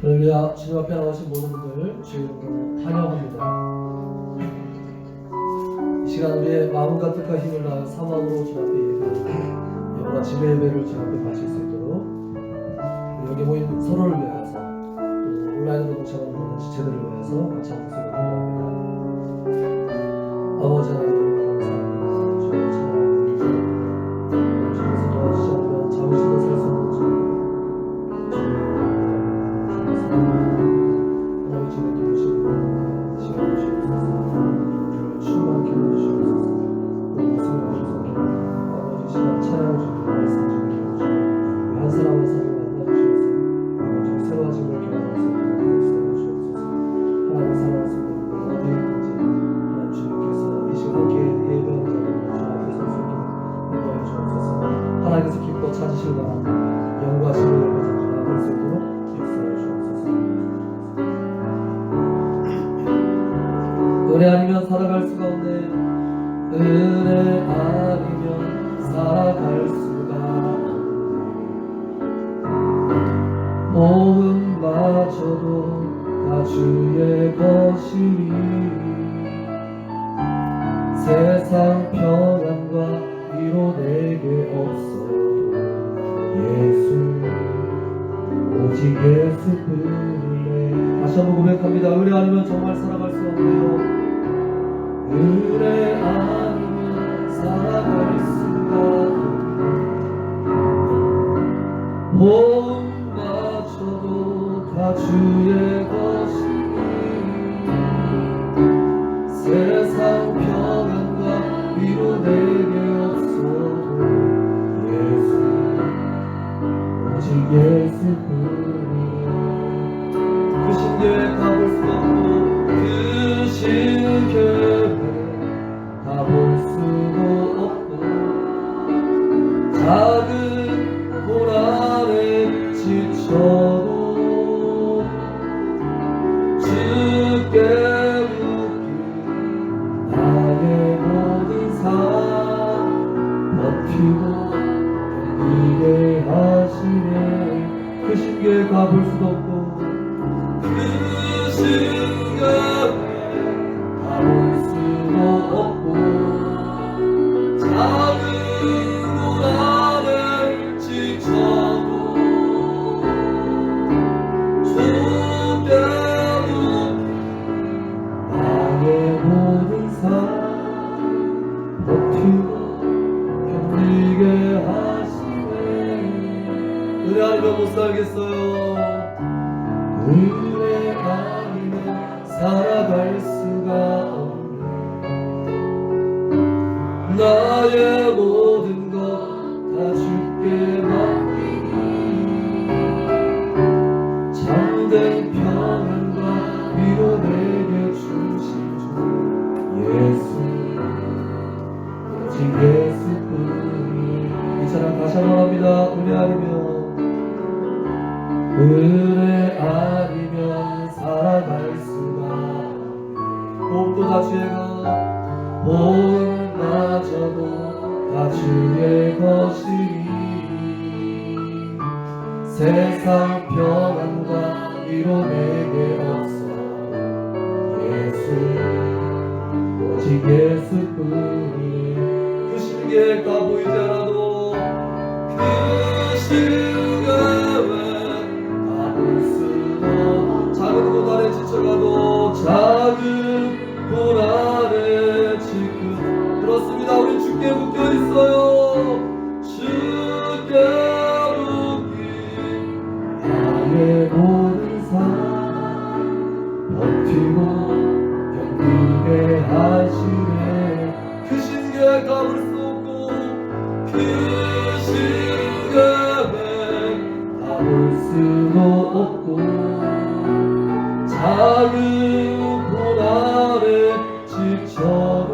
할렐루야. 주님 앞에 나오신 모든 분들 주님으로 환영합니다. 이 시간 우리의 마음과 뜻과 힘을 다해 사망으로 주 앞에 예배하고 영과 진의 예배를 주 앞에 바칠 수 있도록 여기 모인 서로를 위하여서 또 온라인으로 동참하는 모든 지체들을 위하여서 같이 한 목소리를 기도합니다. 아버지 하나님 감사합니다. 주님을 찬양합니다. 주님께서 도와주지 않으면 잠시도 살 수 없는 주 하나님 주님 도우시고 시간 주시옵소서. 주를 충만케 해주시옵소서. 말씀하셔서 아버지 시간 찬양을 주시고 말씀 주시고 한 사람 한 사람 만나주셔서 아버지 새로워짐을 경험할 수 있도록 역사해 주옵소서. 하나님 사랑할 수 있는 어디에 있는지 하나님 주님께서 이 시간 함께 예배하는 자를 주 앞에 설 수 있도록 인도해 주옵소서. 하나님께서 기뻐 찾으실 만한 영과 진리의 예배자를 나아갈 수 있도록 역사해 주옵소서. 은혜 아니면 살아갈 수가 없네. 은혜 아니면 살아갈 수가 없네. 모험마저도 다 주의 것이니 세상 평안과 위로 내게 없어도 예수 오직 예수뿐이네. 다시 한번 고백합니다. 은혜 아니면 정말 살아갈 수 없네요. 은혜 아니면 살아갈 수가 없네. 모험마저도 다 주의 것이니 세상 평안과 위로 내게 없어도 예수 오직 예수뿐이네. 그 신교에 가볼 수 없고 그 신교에 가볼 수도 없고 작은 고난에 지쳐도 주께 묶인 나의 모든 삶 버티고 견디게 하시네. 그 신교에 가볼 수도 없고 그 신교에 가볼 수도 없고 작은 고난에 지쳐도 주께 묶인 나의 모든 삶 버티고 견디게 하시네. 은혜 아니면 못 살겠어요. 은혜 아니면 살아갈 수가 없네. 나의 모든 것 다 주께 맡기니 참된 평안과 위로 내게 주신 주 예수 오직 예수뿐이. 이 사람 다시 한번 합니다. 은혜 아니면 은혜 아니면 살아갈 수가 없네. 호흡도 다 주의 것 호흡마저도 다 주의 것이니 세상 평안과 위로 내게 없어 예수 오직 예수뿐이네. 그 신계가 보이지 않아도 그 신계에 작은 고난에 지쳐가도 작은 고난에 지금 그렇습니다. 우리 주께 묶여 있어요. 주께 묶인 나의 모든 삶 버티고 견디게 하시네. 그 신기에 가볼 수 없고 그 신기에 가볼 수도 없고 작은 고난에 지쳐도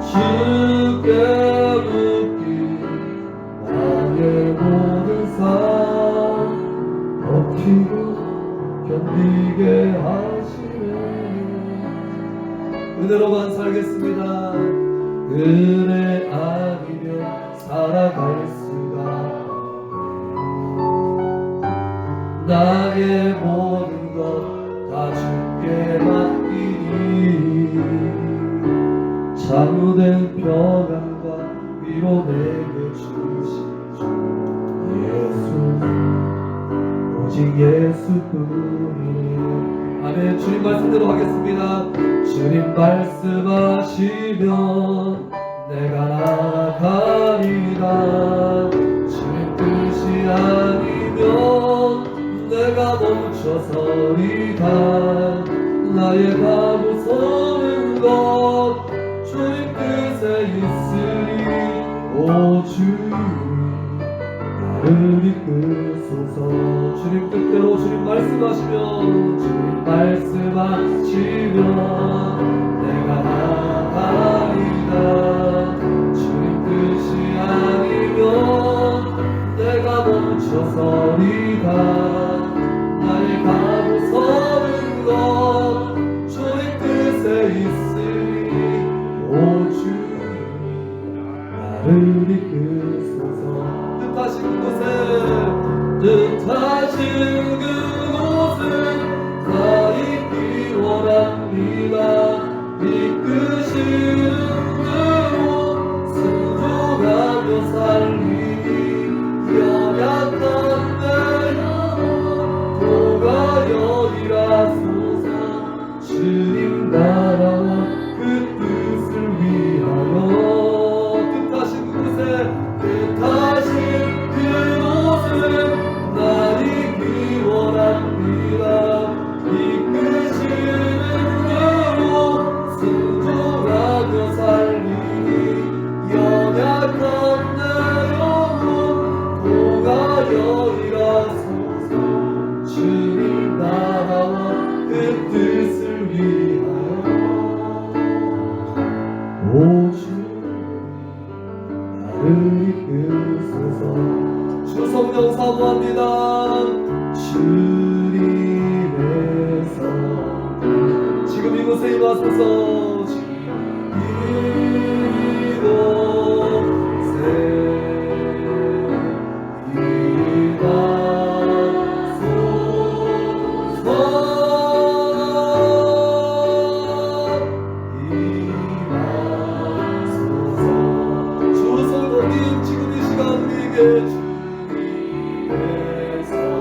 주께 묶인 나의 모든 삶 버티고 견디게 하시네. 은혜로만 살겠습니다. 은혜 아니면 살아갈 수가 나의 모든 것 다 주께 맡기니 잘못된 평안과 위로 내게 주시죠. 예수 오직 예수뿐이에요. 아멘. 주님 말씀대로 하겠습니다. 주님 말씀하시면 내가 나아가리라. 주님 뜻이 아니면 내가 멈춰서리다. 나의 가고 서는 것 주님 뜻에 있으리. 오 주님 나를 이끄소서. 주님 뜻대로 주님 말씀하시면 주님 말씀하시면 내가 나아가리라. 주님 뜻이 아니면 내가 멈춰서리다. 나의 가고 서는 것 주님 뜻에 있으리. 오 주님 나를 이끄소서. 뜻하신 곳에 뜻하신 그곳은 나 있기 원합니다. 이끄시는 대로 순종하며 살리니 연약한 내 영혼 도가여이라소서. 주님 나라와 그 뜻을 위하여 뜻하신 그곳에 뜻하신 그곳은 나 있기 원합니다. 이끄시는 대로 순종하며 살리니 연약한 내 영혼 도가여이라소서. 주님 나라와 그 뜻을 위하여 오 주님 나를 이끄소서. 주 성령 사모합니다. 주님의 성령 지금 이곳에 임하소서. 이곳에 임하소서. 주 성령님 지금 이 시간 우리에게 주님의 성령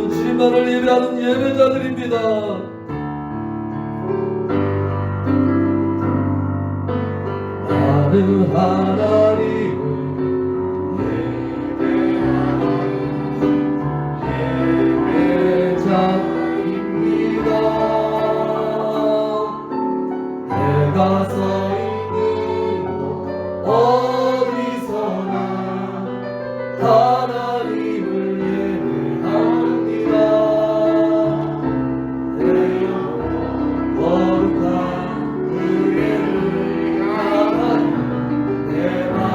주님만을 예배하는 예배자들입니다. 나는 하나님을 예배하는 예배자입니다. 내가 서 있는 곳 어디서나 하나님을 예배합니다. 내 영혼 거룩한 그의 향하여 내 마음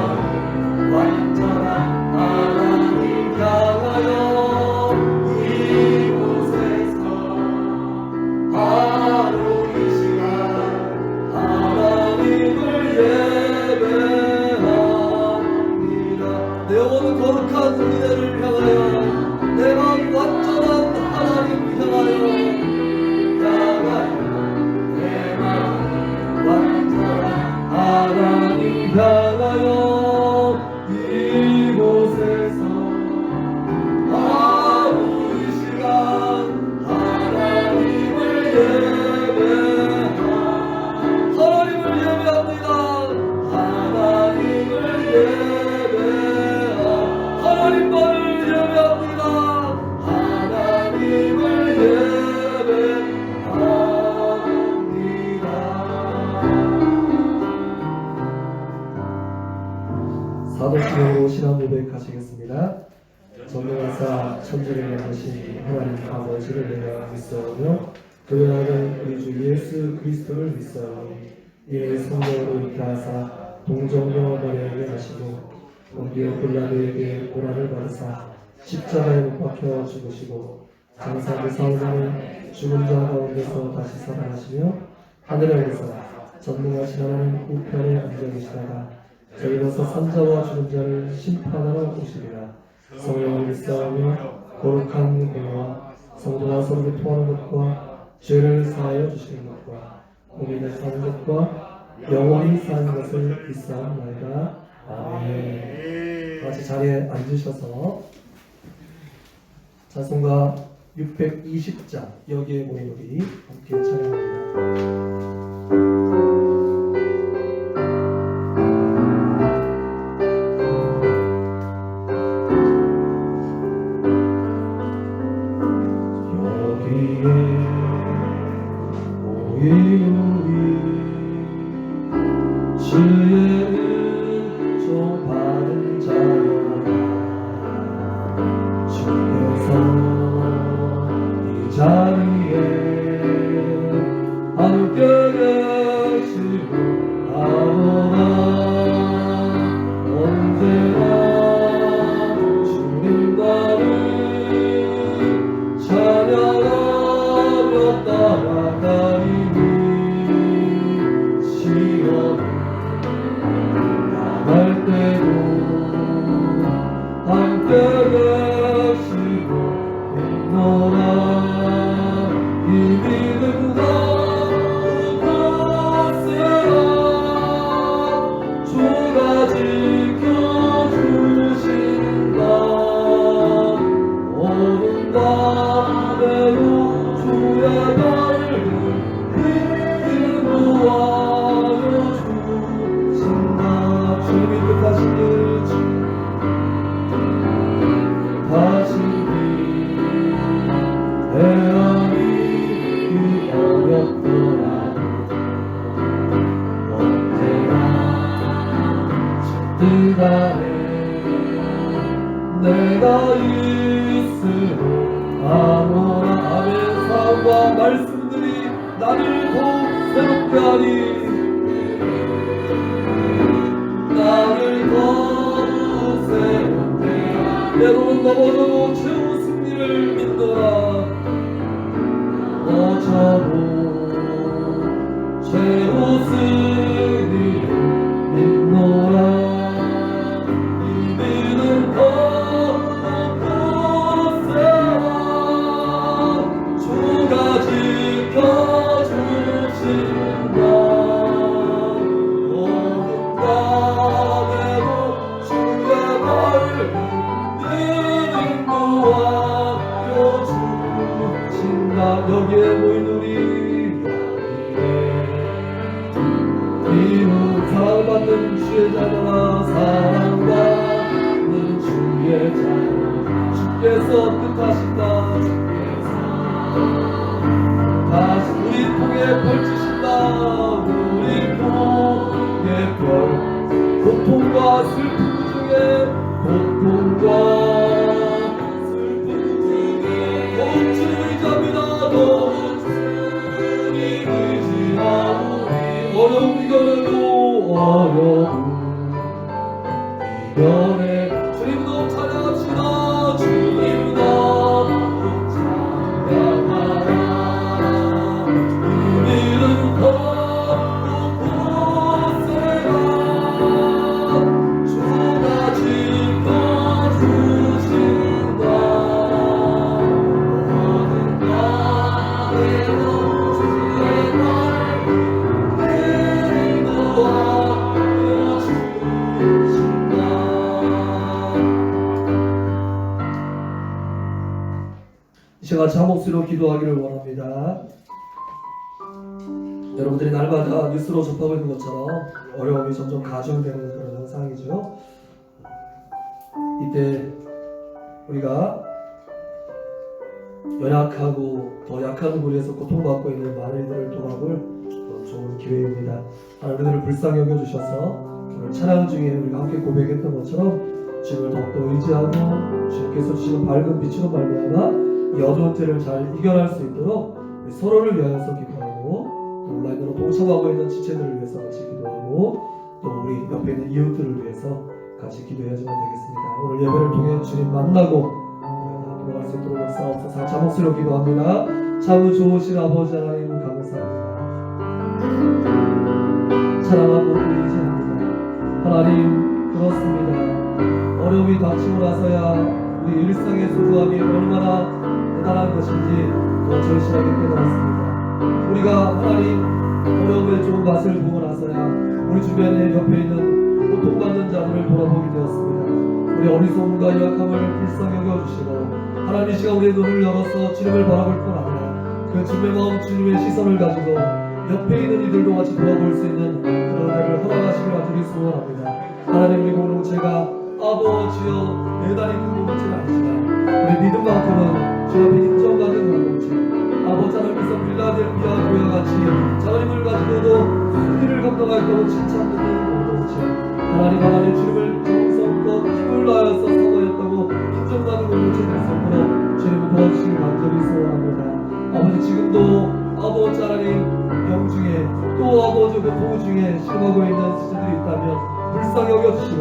사도신앙으로 신앙 고백하시겠습니다. 전능하사 천지를 만드신 하나님 아버지를 내가 믿사오며 그의 아들 우리 주 예수 그리스도를 믿사오니 이를 성령으로 인도하사 동정녀 마리아에게 하시고 본디오 빌라도에게 고난을 받으사 십자가에 못 박혀 죽으시고 장사를 사흘만에 죽은 자 가운데서 다시 살아나시며 하늘에 오르사 전능하신 하나님 우편에 앉아 계시다가 저희로서 산자와 죽은 자를 심판하러 오시리라. 성령을 믿사오며 거룩한 공회와 성도와 서로 통하는 것과 죄를 사하여 주시는 것과 공의를 사는 것과 영원히 사는 것을 믿사옵나이다. 아멘. 같이 자리에 앉으셔서 찬송가 620장 여기에 모인 우리 함께 찬양합니다. 내가 있으로 아무나 아멘. 사랑과 말씀들이 나를 더욱 새롭게 하니 나를 더욱 새롭게 하니 때로는 넘어져도 최후 승리를 믿노라. 어쩌고 최후 승리를 믿노라. 여기에 모인 우리 이후 사랑받는 주의 자녀라. 사랑받는 주의 자녀 주께서 뜻하신다. 다시 우리 통해 펼치신다. 우리 통해 펼 고통과 슬픔 중에 고통과 어려움 이겨내도 어려움 이겨내 주님도 찬양합시다. 주님도 찬양하라. 우리는 더욱 곳에가 주가 지켜주신다. 모든 날에도 주의 말 이 시간 잠없이로 기도하기를 원합니다. 여러분들이 날마다 뉴스로 접하고 있는 것처럼 어려움이 점점 가중되는 그런 현상이죠. 이때 우리가 연약하고 더 약한 무리에서 고통받고 있는 많은 이들을 돌아볼 좋은 기회입니다. 하나님 그들을 불쌍히 여겨주셔서 오늘 찬양 중에 우리가 함께 고백했던 것처럼 주님을 더욱더 의지하고 주님께서 주시는 밝은 빛으로 말미암아 이 어두운 때를 잘 이겨낼 수 있도록 우리 서로를 위하여서 기도하고 또 온라인으로 동참하고 있는 지체들을 위해서 같이 기도하고 또 우리 옆에 있는 이웃들을 위해서 같이 기도해야지만 되겠습니다. 오늘 예배를 통해 주님 만나고 돌아갈 수 있도록 역사옵소서. 자목스러워 기도합니다. 참 좋으신 아버지 하나님 감사합니다. 사랑하고 의지합니다. 하나님 그렇습니다. 어려움이 닥치고 나서야 우리 일상의 소중함이 얼마나 대단한 것인지 더 절실하게 깨달았습니다. 우리가 하나님 어려움의 좋은 맛을 보고 나서야 우리 주변에 옆에 있는 고통받는 자들을 돌아보게 되었습니다. 우리 어리석음과 연약함을 불쌍히 여겨주시고 하나님 이 시간 우리의 눈을 열어서 주님을 바라볼 뿐 아니라 그 주님의 마음 주님의 시선을 가지고 옆에 있는 이들도 같이 돌아볼 수 있는 그런 은혜를 허락하시길 간절히 소원합니다. 하나님 우리 공동체가 아버지여 대단히 큰 공동체는 아니지만 우리 믿음만큼은 주 앞에 인정받는 공동체 아버지 하나님께서 필라델피아 교회와 같이 자녀님을 가지고도 일을 감당하였다고 칭찬받는 공동체 하나님 주님을 정성껏 힘을 다하여서 사모했다고 인정받는 공동체 될 수 있도록 주님을 도와주시길 간절히 소원합니다. 아버지 지금도 아버지 하나님 영중에 또 아버지 고통 중에 실험하고 있는 지체들이 있다면 불쌍히 여겨주시고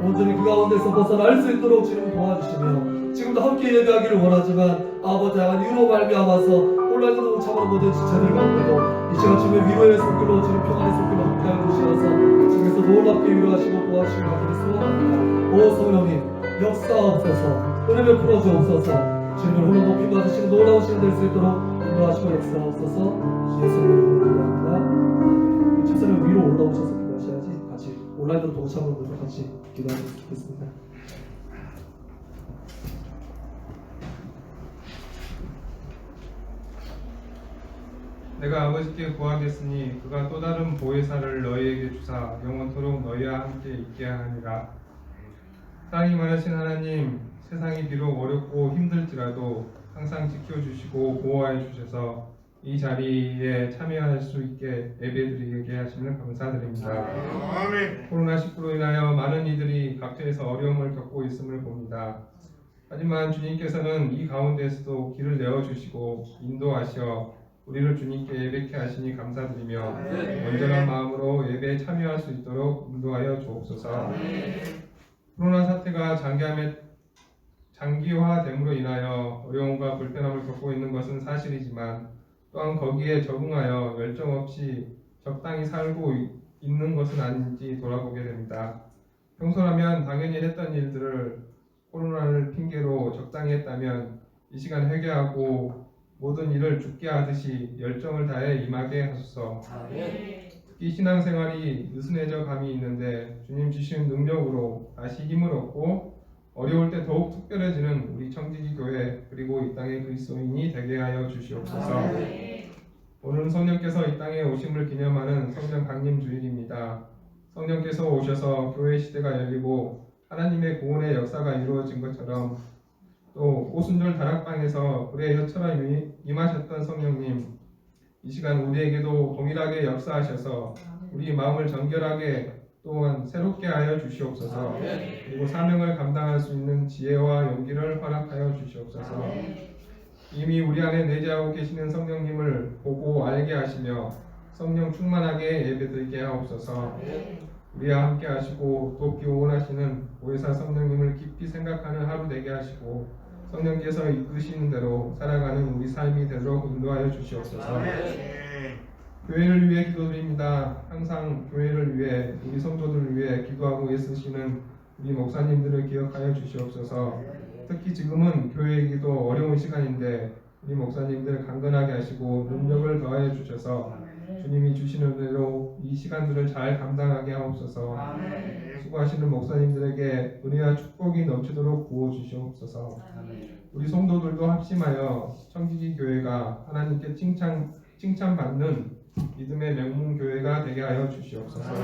온전히 그 가운데서 벗어날 수 있도록 주님 도와주시며 지금도 함께 예배하기를 원하지만 아버지 하나님 이유로 말미암아서 온라인으로 동참하는 모든 지체들 가운데도 이 시간 주님의 위로의 손길로 주님 평안의 손길로 함께하여 주시어서 주님께서 놀랍게 위로하시고 도와주시길 간절히 소원합니다. 오 성령님 역사옵소서 은혜 베풀어 주옵소서 주님을 홀로 높이 받으시는 놀라운 시간 될 수 있도록 인도하시고 역사옵소서 예수님을 기도합니다. 집사님 위로 올라오셔서 기도하셔야지 같이 온라인으로 동참하는 분들 같이 기도하면 좋겠습니다. 내가 아버지께 구하겠으니 그가 또 다른 보혜사를 너희에게 주사 영원토록 너희와 함께 있게 하니라. 사랑이 많으신 하나님, 세상이 비록 어렵고 힘들지라도 항상 지켜주시고 보호해 주셔서 이 자리에 참여할 수 있게 예배드리게 하시면 감사드립니다. 코로나19로 인하여 많은 이들이 각처에서 어려움을 겪고 있음을 봅니다. 하지만 주님께서는 이 가운데에서도 길을 내어주시고 인도하셔 우리를 주님께 예배케 하시니 감사드리며 온전한 마음으로 예배에 참여할 수 있도록 인도하여 주옵소서. 코로나 사태가 장기화됨으로 인하여 어려움과 불편함을 겪고 있는 것은 사실이지만 또한 거기에 적응하여 열정 없이 적당히 살고 있는 것은 아닌지 돌아보게 됩니다. 평소라면 당연히 했던 일들을 코로나를 핑계로 적당히 했다면 이 시간 회개하고 모든 일을 죽게 하듯이 열정을 다해 임하게 하소서. 특히 신앙생활이 느슨해져 감이 있는데 주님 주신 능력으로 다시 힘을 얻고 어려울 때 더욱 특별해지는 우리 청지기 교회 그리고 이 땅의 그리스도인이 되게 하여 주시옵소서. 오늘은 성령께서 이 땅에 오심을 기념하는 성령 강림 주일입니다. 성령께서 오셔서 교회 시대가 열리고 하나님의 구원의 역사가 이루어진 것처럼 또 오순절 다락방에서 불의 혀처럼 임하셨던 성령님, 이 시간 우리에게도 동일하게 역사하셔서 우리 마음을 정결하게 또한 새롭게 하여 주시옵소서. 그리고 사명을 감당할 수 있는 지혜와 용기를 허락하여 주시옵소서. 이미 우리 안에 내재하고 계시는 성령님을 보고 알게 하시며 성령 충만하게 예배드리게 하옵소서. 우리와 함께 하시고 돕기 원하시는 보혜사 성령님을 깊이 생각하는 하루 되게 하시고 성령께서 이끄시는 대로 살아가는 우리 삶이 되도록 인도하여 주시옵소서. 교회를 위해 기도드립니다. 항상 교회를 위해 우리 성도들을 위해 기도하고 애쓰시는 우리 목사님들을 기억하여 주시옵소서. 특히 지금은 교회이기도 어려운 시간인데 우리 목사님들 강건하게 하시고 능력을 더하여 주셔서 주님이 주시는 대로 이 시간들을 잘 감당하게 하옵소서. 수고하시는 목사님들에게 은혜와 축복이 넘치도록 부어주시옵소서. 우리 성도들도 합심하여 청지기 교회가 하나님께 칭찬받는 믿음의 명문교회가 되게 하여 주시옵소서.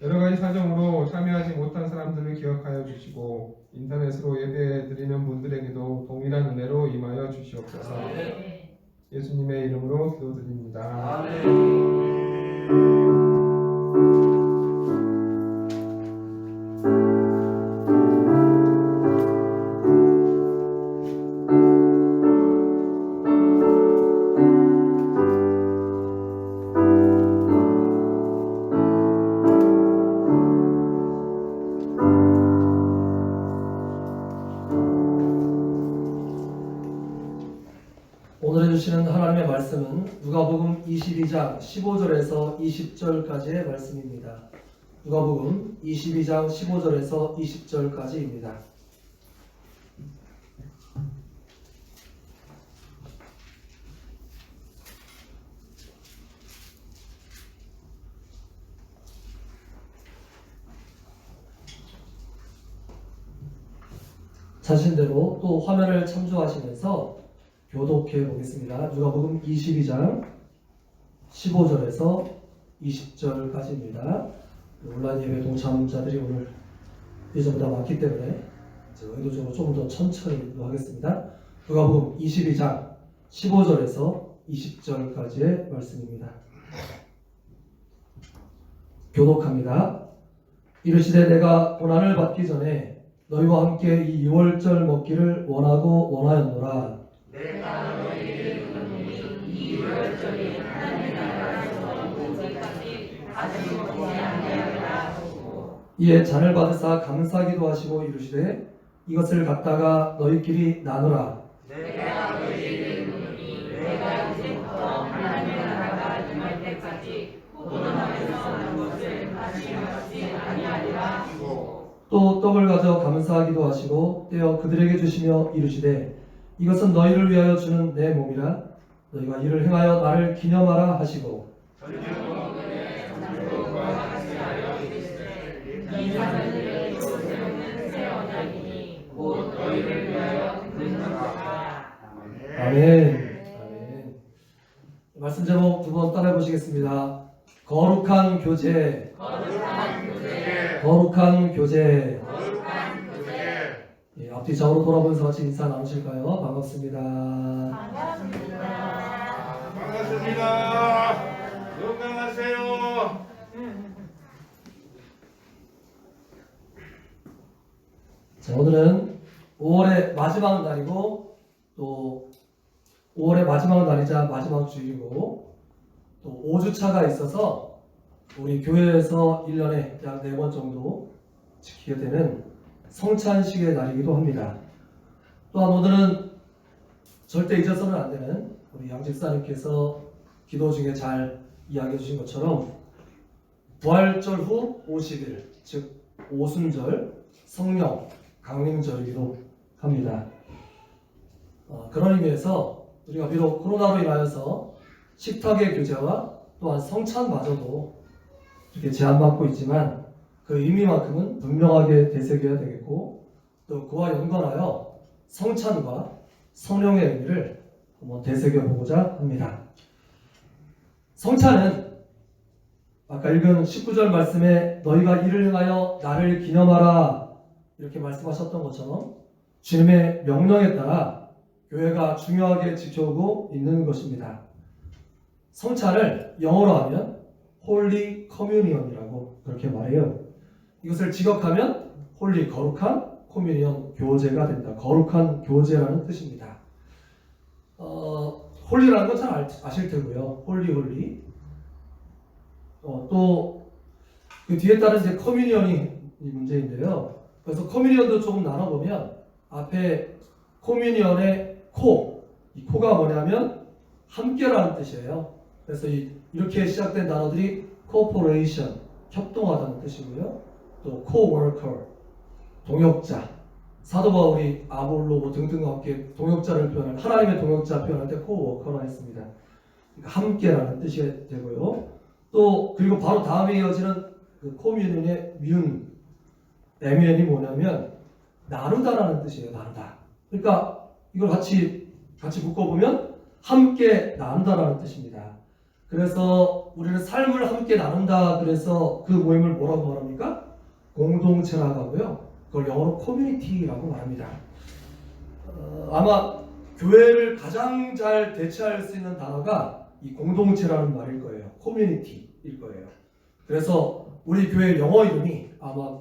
여러가지 사정으로 참여하지 못한 사람들을 기억하여 주시고 인터넷으로 예배 드리는 분들에게도 동일한 은혜로 임하여 주시옵소서. 예수님의 이름으로 기도드립니다. 말씀은 누가복음 22장 15절에서 20절까지의 말씀입니다. 누가복음 22장 15절에서 20절까지입니다. 자신대로 또 화면을 참조하시면서 교독해 보겠습니다. 누가복음 22장 15절에서 20절까지입니다. 온라인 예배 동참자들이 오늘 예전보다 많기 때문에 의도적으로 조금 더 천천히 하겠습니다. 누가복음 22장 15절에서 20절까지의 말씀입니다. 교독합니다. 이르시되 내가 고난을 받기 전에 너희와 함께 이 유월절 먹기를 원하고 원하였노라. 내가 너희를 부르니 이 유월절이 하나님의 나라에서 오기까지 다시 먹지 아니하리라 하고 이에 잔을 받으사 감사기도 하시고 이르시되 이것을 갖다가 너희끼리 나누라. 내가 너희를 부르니 내가 이제부터 하나님의 나라가 임할 때까지 포도나무에서 난 것을 다시 먹지 아니하리라 하고 또 떡을 가져 감사하기도 하시고 떼어 그들에게 주시며 이르시되 이것은 너희를 위하여 주는 내 몸이라. 너희가 이를 행하여 나를 기념하라 하시고 이 사람들의 옷을 먹는 새 언약이니 곧 너희를 위하여 긁는다. 아멘. 아멘. 말씀 제목 두 번 따라해 보시겠습니다. 거룩한 교제. 거룩한 교제 거룩한 교제. 거룩한 교제 예, 앞뒤 좌우로 돌아보면서 같이 인사 나누실까요? 반갑습니다. 반갑습니다. 건강하세요. 자, 오늘은 5월의 마지막 날이고 또 5월의 마지막 날이자 마지막 주일이고 또 5주차가 있어서 우리 교회에서 1년에 약 4번 정도 지키게 되는 성찬식의 날이기도 합니다. 또한 오늘은 절대 잊어서는 안 되는 우리 양 집사님께서 기도 중에 잘 이야기해 주신 것처럼 부활절 후 50일, 즉 오순절, 성령, 강림절이기도 합니다. 그런 의미에서 우리가 비록 코로나로 인하여서 식탁의 교제와 또한 성찬마저도 이렇게 제한받고 있지만 그 의미만큼은 분명하게 되새겨야 되겠고 또 그와 연관하여 성찬과 성령의 의미를 한번 되새겨보고자 합니다. 성찬은 아까 읽은 19절 말씀에 너희가 이를 행하여 나를 기념하라 이렇게 말씀하셨던 것처럼 주님의 명령에 따라 교회가 중요하게 지켜오고 있는 것입니다. 성찬을 영어로 하면 홀리 커뮤니언이라고 그렇게 말해요. 이것을 직역하면 홀리 거룩한 커뮤니언 교제가 된다. 거룩한 교제라는 뜻입니다. 홀리라는 건 잘 아실 테고요. 홀리. 또 그 뒤에 따른 이제 커뮤니언이 문제인데요. 그래서 커뮤니언도 조금 나눠보면 앞에 커뮤니언의 코, 이 코가 뭐냐면 함께라는 뜻이에요. 그래서 이렇게 시작된 단어들이 cooperation, 협동하다는 뜻이고요. 또 co-worker, 동역자, 사도 바울이 아볼로 뭐 등등과 함께 동역자를 표현할 하나님의 동역자 표현할 때 co-worker라 했습니다. 그러니까 함께라는 뜻이 되고요. 또 그리고 바로 다음에 이어지는 그 커뮤니언의 MUN이 뭐냐면 나누다라는 뜻이에요. 나누다. 그러니까 이걸 같이 묶어보면 함께 나눈다라는 뜻입니다. 그래서 우리는 삶을 함께 나눈다. 그래서 그 모임을 뭐라고 말합니까? 공동체라고 하고요. 그걸 영어로 커뮤니티라고 말합니다. 아마 교회를 가장 잘 대체할 수 있는 단어가 이 공동체라는 말일 거예요. 커뮤니티일 거예요. 그래서 우리 교회 영어 이름이 아마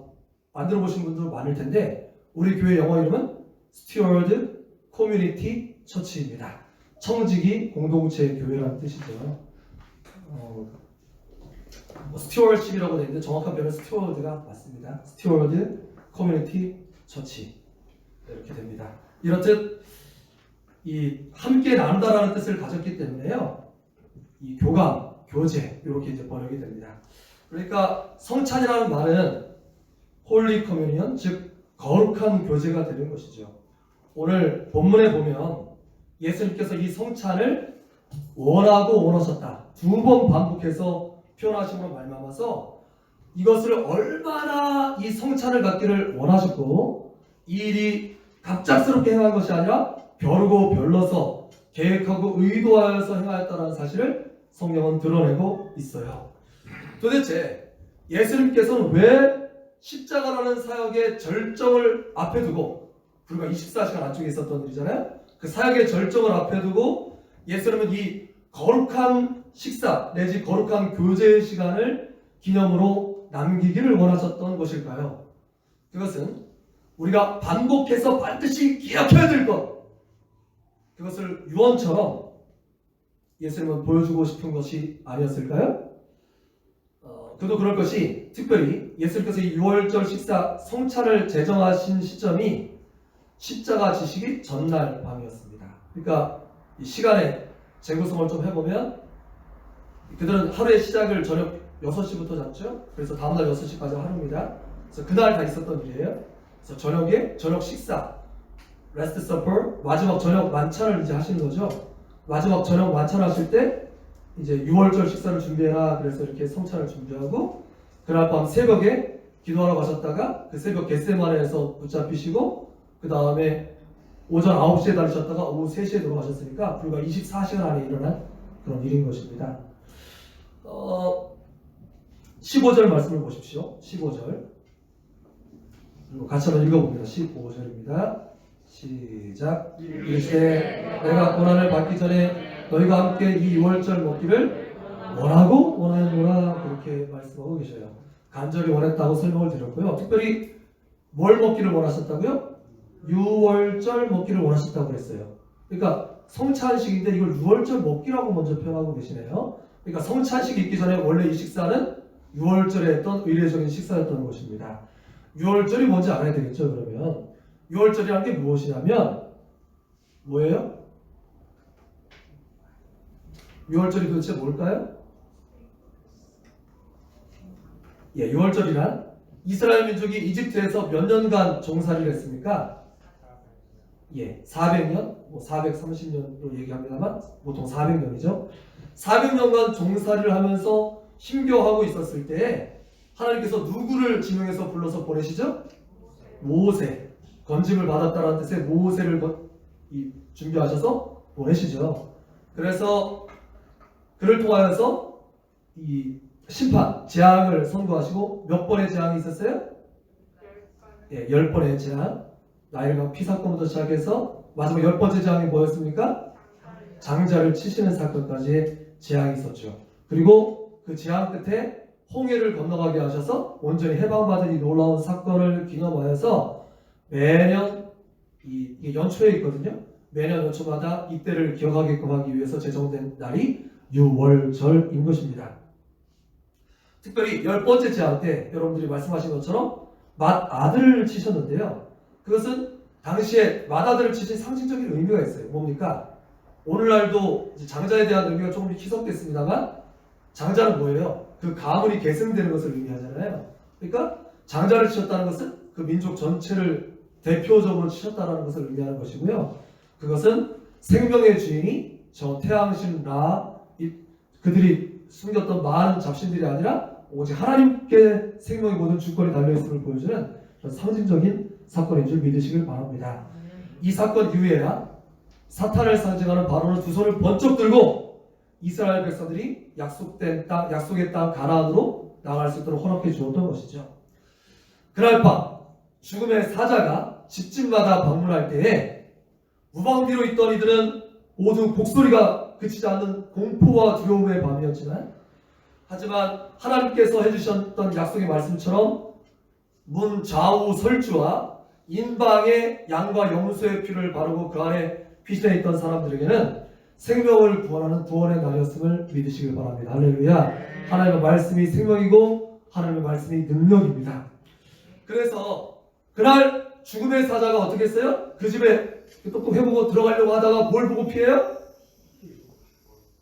만들어 보신 분들 많을 텐데 우리 교회 영어 이름은 Steward Community Church입니다. 청지기 공동체 교회라는 뜻이죠. 스튜어드십이라고 되어 있는데 정확한 표현은 스튜어드가 맞습니다. 스튜어드 커뮤니티 처치 이렇게 됩니다. 이렇듯 이 함께 나눈다라는 뜻을 가졌기 때문에요. 이 교감, 교제 이렇게 이제 번역이 됩니다. 그러니까 성찬이라는 말은 홀리 커뮤니언, 즉 거룩한 교제가 되는 것이죠. 오늘 본문에 보면 예수님께서 이 성찬을 원하고 원하셨다 두 번 반복해서 표현하심으로 말미암아서 이것을 얼마나 이 성찬을 갖기를 원하셨고 이 일이 갑작스럽게 행한 것이 아니라 벼르고 별러서 계획하고 의도하여서 행하였다는 사실을 성경은 드러내고 있어요. 도대체 예수님께서는 왜 십자가라는 사역의 절정을 앞에 두고, 불과 24시간 안쪽에 있었던 일이잖아요. 그 사역의 절정을 앞에 두고 예수님은 이 거룩한 식사 내지 거룩한 교제의 시간을 기념으로 남기기를 원하셨던 것일까요? 그것은 우리가 반복해서 반드시 기억해야 될 것, 그것을 유언처럼 예수님은 보여주고 싶은 것이 아니었을까요? 그도 그럴 것이, 특별히 예수님께서 이 6월절 식사 성찬을 제정하신 시점이 십자가 지시기 전날 밤이었습니다. 그러니까 이 시간의 재구성을 좀 해보면 그들은 하루의 시작을 저녁 6시부터 잡죠. 그래서 다음날 6시까지 하루입니다. 그래서 그날 다 있었던 일이에요. 그래서 저녁에 저녁 식사, Last Supper, 마지막 저녁 만찬을 이제 하시는 거죠. 마지막 저녁 만찬 하실 때 이제 6월절 식사를 준비해라. 그래서 이렇게 성찬을 준비하고 그날 밤 새벽에 기도하러 가셨다가 그 새벽 겟세마네에서 붙잡히시고 그 다음에 오전 9시에 다니셨다가 오후 3시에 돌아가셨으니까 불과 24시간 안에 일어난 그런 일인 것입니다. 15절 말씀을 보십시오. 15절 같이 한번 읽어봅니다. 15절입니다. 시작. 이르시되 내가 고난을 받기 전에 너희가 함께 이 6월절 먹기를 원하고 원하노라, 그렇게 말씀하고 계셔요. 간절히 원했다고 설명을 드렸고요. 특별히 뭘 먹기를 원하셨다고요? 6월절 먹기를 원하셨다고 그랬어요. 그러니까 성찬식인데 이걸 6월절 먹기라고 먼저 표현하고 계시네요. 그러니까 성찬식이 있기 전에 원래 이 식사는 6월절에 했던 의례적인 식사였던 것입니다. 6월절이 뭔지 알아야 되겠죠. 그러면 6월절이라는 게 무엇이냐면 뭐예요? 6월절이 도대체 뭘까요? 6월절이란 이스라엘 민족이 이집트에서 몇 년간 종살이를 했습니까? 400년, 430년으로 얘기합니다만 보통 400년이죠. 400년간 종살이를 하면서 힘겨워하고 있었을 때에 하나님께서 누구를 지명해서 불러서 보내시죠? 모세. 건짐을 받았다는 뜻의 모세를 준비하셔서 보내시죠. 그래서 그를 통하여서 이 심판, 재앙을 선고하시고 몇 번의 재앙이 있었어요? 10번의 재앙. 나일강 피사건부터 시작해서 마지막 10번째 재앙이 뭐였습니까? 장자를 치시는 사건까지의 재앙이 있었죠. 그리고 그 재앙 끝에 홍해를 건너가게 하셔서 온전히 해방받은 이 놀라운 사건을 기념하여서 매년 이게 연초에 있거든요. 매년 연초마다 이때를 기억하게끔 하기 위해서 제정된 날이 6월절인 것입니다. 특별히 10번째 재앙 때 여러분들이 말씀하신 것처럼 맏아들을 치셨는데요. 그것은 당시에 맏아들을 치신 상징적인 의미가 있어요. 뭡니까? 오늘날도 장자에 대한 의미가 조금 희석됐습니다만 장자는 뭐예요? 그 가문이 계승되는 것을 의미하잖아요. 그러니까 장자를 치셨다는 것은 그 민족 전체를 대표적으로 치셨다는 것을 의미하는 것이고요. 그것은 생명의 주인이 저 태양신 라, 그들이 숨겼던 많은 잡신들이 아니라 오직 하나님께 생명의 모든 주권이 달려있음을 보여주는 그런 상징적인 사건인 줄 믿으시길 바랍니다. 이 사건 이후에야 사탄을 상징하는 바로는 두 손을 번쩍 들고 이스라엘 백성들이 약속의 땅 가나안으로 나갈 수 있도록 허락해 주었던 것이죠. 그날 밤 죽음의 사자가 집집마다 방문할 때에 무방비로 있던 이들은 모두 곡소리가 그치지 않는 공포와 두려움의 밤이었지만, 하지만 하나님께서 해주셨던 약속의 말씀처럼 문 좌우 설주와 인방에 양과 염소의 피를 바르고 그 안에 피신해 있던 사람들에게는 생명을 구원하는 구원의 날이었음을 믿으시길 바랍니다. 할렐루야. 하나님의 말씀이 생명이고 하나님의 말씀이 능력입니다. 그래서 그날 죽음의 사자가 어떻게 했어요? 그 집에 똑똑 해보고 들어가려고 하다가 뭘 보고 피해요?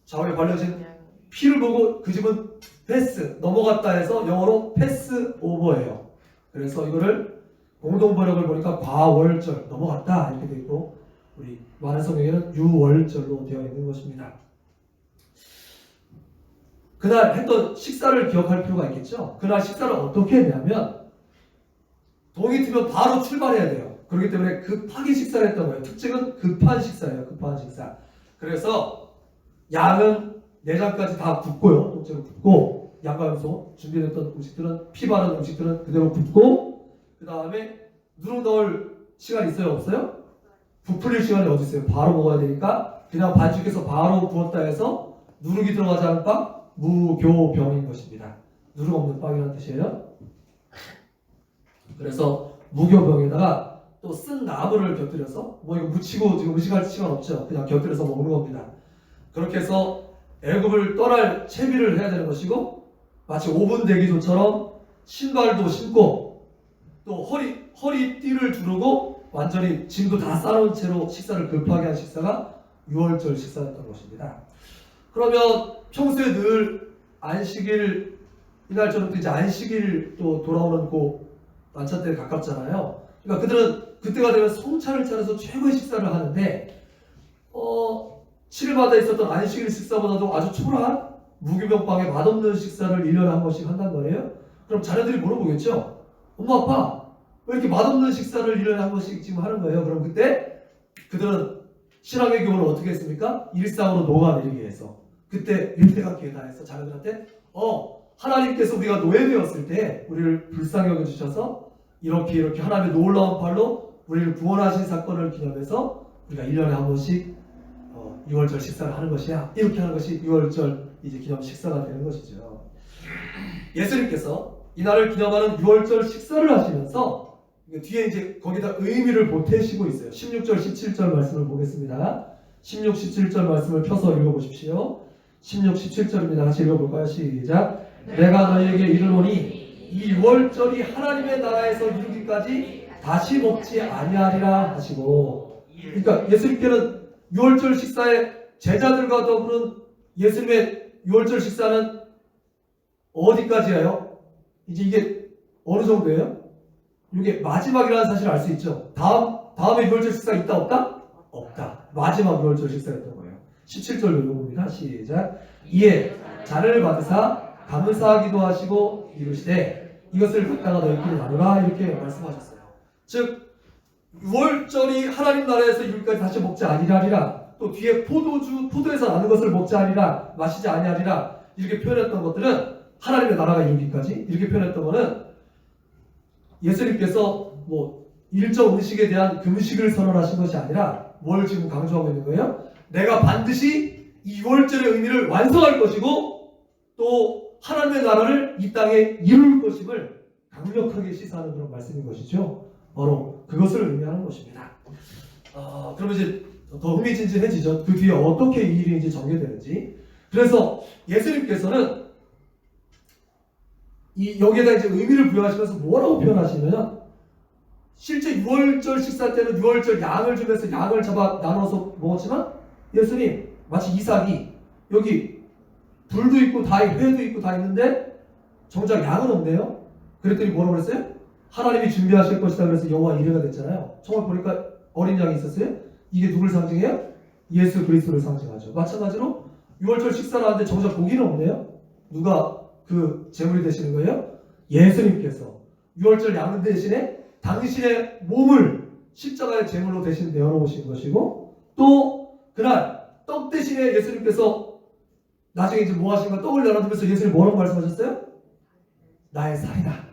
좌우에 발려진 피를 보고 그 집은 패스, 넘어갔다 해서 영어로 패스 오버예요. 그래서 이거를 공동번역을 보니까 과월절, 넘어갔다 이렇게 되어 있고, 우리 많은 성경에는 유월절로 되어 있는 것입니다. 그날 했던 식사를 기억할 필요가 있겠죠. 그날 식사를 어떻게 했냐면 동이 트면 바로 출발해야 돼요. 그렇기 때문에 급하게 식사를 했던 거예요. 특징은 급한 식사예요. 급한 식사. 그래서 양은 내장까지 다 굽고요. 통째로 굽고, 양과 염소 준비됐던 음식들은, 피 바른 음식들은 그대로 굽고, 그 다음에 누룩 넣을 시간 있어요? 없어요? 부풀릴 시간이 어디 있어요? 바로 먹어야 되니까 그냥 반죽해서 바로 구웠다 해서 누룩이 들어가지 않은 빵, 무교병인 것입니다. 누룩 없는 빵이라는 뜻이에요. 그래서 무교병에다가 또 쓴 나물을 곁들여서, 뭐 이거 무치고 지금 의식할 시간 없죠. 그냥 곁들여서 먹는 겁니다. 그렇게 해서 애굽을 떠날 채비를 해야 되는 것이고, 마치 오븐 대기조처럼 신발도 신고 또 허리띠를 두르고 완전히 짐도 다 싸놓은 채로 식사를 급하게 한 식사가 유월절 식사였던 것입니다. 그러면 평소에 늘 안식일, 이날처럼 또 이제 안식일 또 돌아오는 그 만찬 때 가깝잖아요. 그러니까 그들은 그때가 되면 성찬을 차려서 최고의 식사를 하는데, 7일마다 있었던 안식일 식사보다도 아주 초라한 무교병빵에 맛없는 식사를 1년에 한 번씩 한단 말이에요. 그럼 자녀들이 물어보겠죠. 엄마 아빠 왜 이렇게 맛없는 식사를 1년에 한 번씩 지금 하는 거예요? 그럼 그때 그들은 신앙의 교훈을 어떻게 했습니까? 일상으로 녹아내리게 해서, 그때 일대가 계단해서 자녀들한테 하나님께서 우리가 노예되었을 때 우리를 불쌍히 여겨주셔서 이렇게 하나님의 놀라운 팔로 우리를 구원하신 사건을 기념해서 우리가 1년에 한 번씩 6월절 식사를 하는 것이야. 이렇게 하는 것이 6월절 이제 기념 식사가 되는 것이죠. 예수님께서 이날을 기념하는 6월절 식사를 하시면서 뒤에 이제 거기다 의미를 보태시고 있어요. 16절, 17절 말씀을 보겠습니다. 16, 17절 말씀을 펴서 읽어보십시오. 16, 17절입니다. 같이 읽어볼까요? 시작. 내가 너희에게 이르노니 이 6월절이 하나님의 나라에서 이루기까지 다시 먹지 아니하리라 하시고, 그러니까 예수님께는 6월절 식사에 제자들과 더불은 예수님의 6월절 식사는 어디까지예요? 이제 이게 어느 정도예요? 이게 마지막이라는 사실을 알 수 있죠. 다음에 6월절 식사 있다 없다? 없다. 마지막 6월절 식사였던 거예요. 17절로 읽어봅니다. 시작. 이에 잔을 받으사 감사하기도 하시고 이르시되 이것을 갖다가 너희끼리 나누라, 이렇게 말씀하셨어요. 즉 6월절이 하나님 나라에서 이룰까지 다시 먹지 아니하리라, 또 뒤에 포도에서 나는 것을 먹지 아니라 마시지 아니하리라, 이렇게 표현했던 것들은 하나님의 나라가 이루기까지, 이렇게 표현했던 것은 예수님께서 뭐 일정 음식에 대한 금식을 선언하신 것이 아니라 뭘 지금 강조하고 있는 거예요? 내가 반드시 이 6월절의 의미를 완성할 것이고 또 하나님의 나라를 이 땅에 이룰 것임을 강력하게 시사하는 그런 말씀인 것이죠. 바로 그것을 의미하는 것입니다. 그러면 이제 더 흥미진진해지죠. 그 뒤에 어떻게 이 일이 이제 전개되는지. 그래서 예수님께서는 여기에다 이제 의미를 부여하시면서 뭐라고 표현하시냐면, 실제 6월절 식사 때는 6월절 양을 주면서 양을 잡아 나눠서 먹었지만 예수님 마치 이삭이 여기 불도 있고 회도 있고 다 있는데 정작 양은 없네요. 그랬더니 뭐라고 그랬어요? 하나님이 준비하실 것이다. 그래서 여호와 이레가 됐잖아요. 정말 보니까 어린 양이 있었어요. 이게 누굴 상징해요? 예수 그리스도를 상징하죠. 마찬가지로 6월절 식사를 하는데 정작 고기는 없네요. 누가 그 제물이 되시는 거예요? 예수님께서 6월절 양 대신에 당신의 몸을 십자가의 제물로 대신 내어놓으신 것이고, 또 그날 떡 대신에 예수님께서 나중에 이제 뭐 하신가, 떡을 나눠주면서 예수님 뭐라고 말씀하셨어요? 나의 살이다.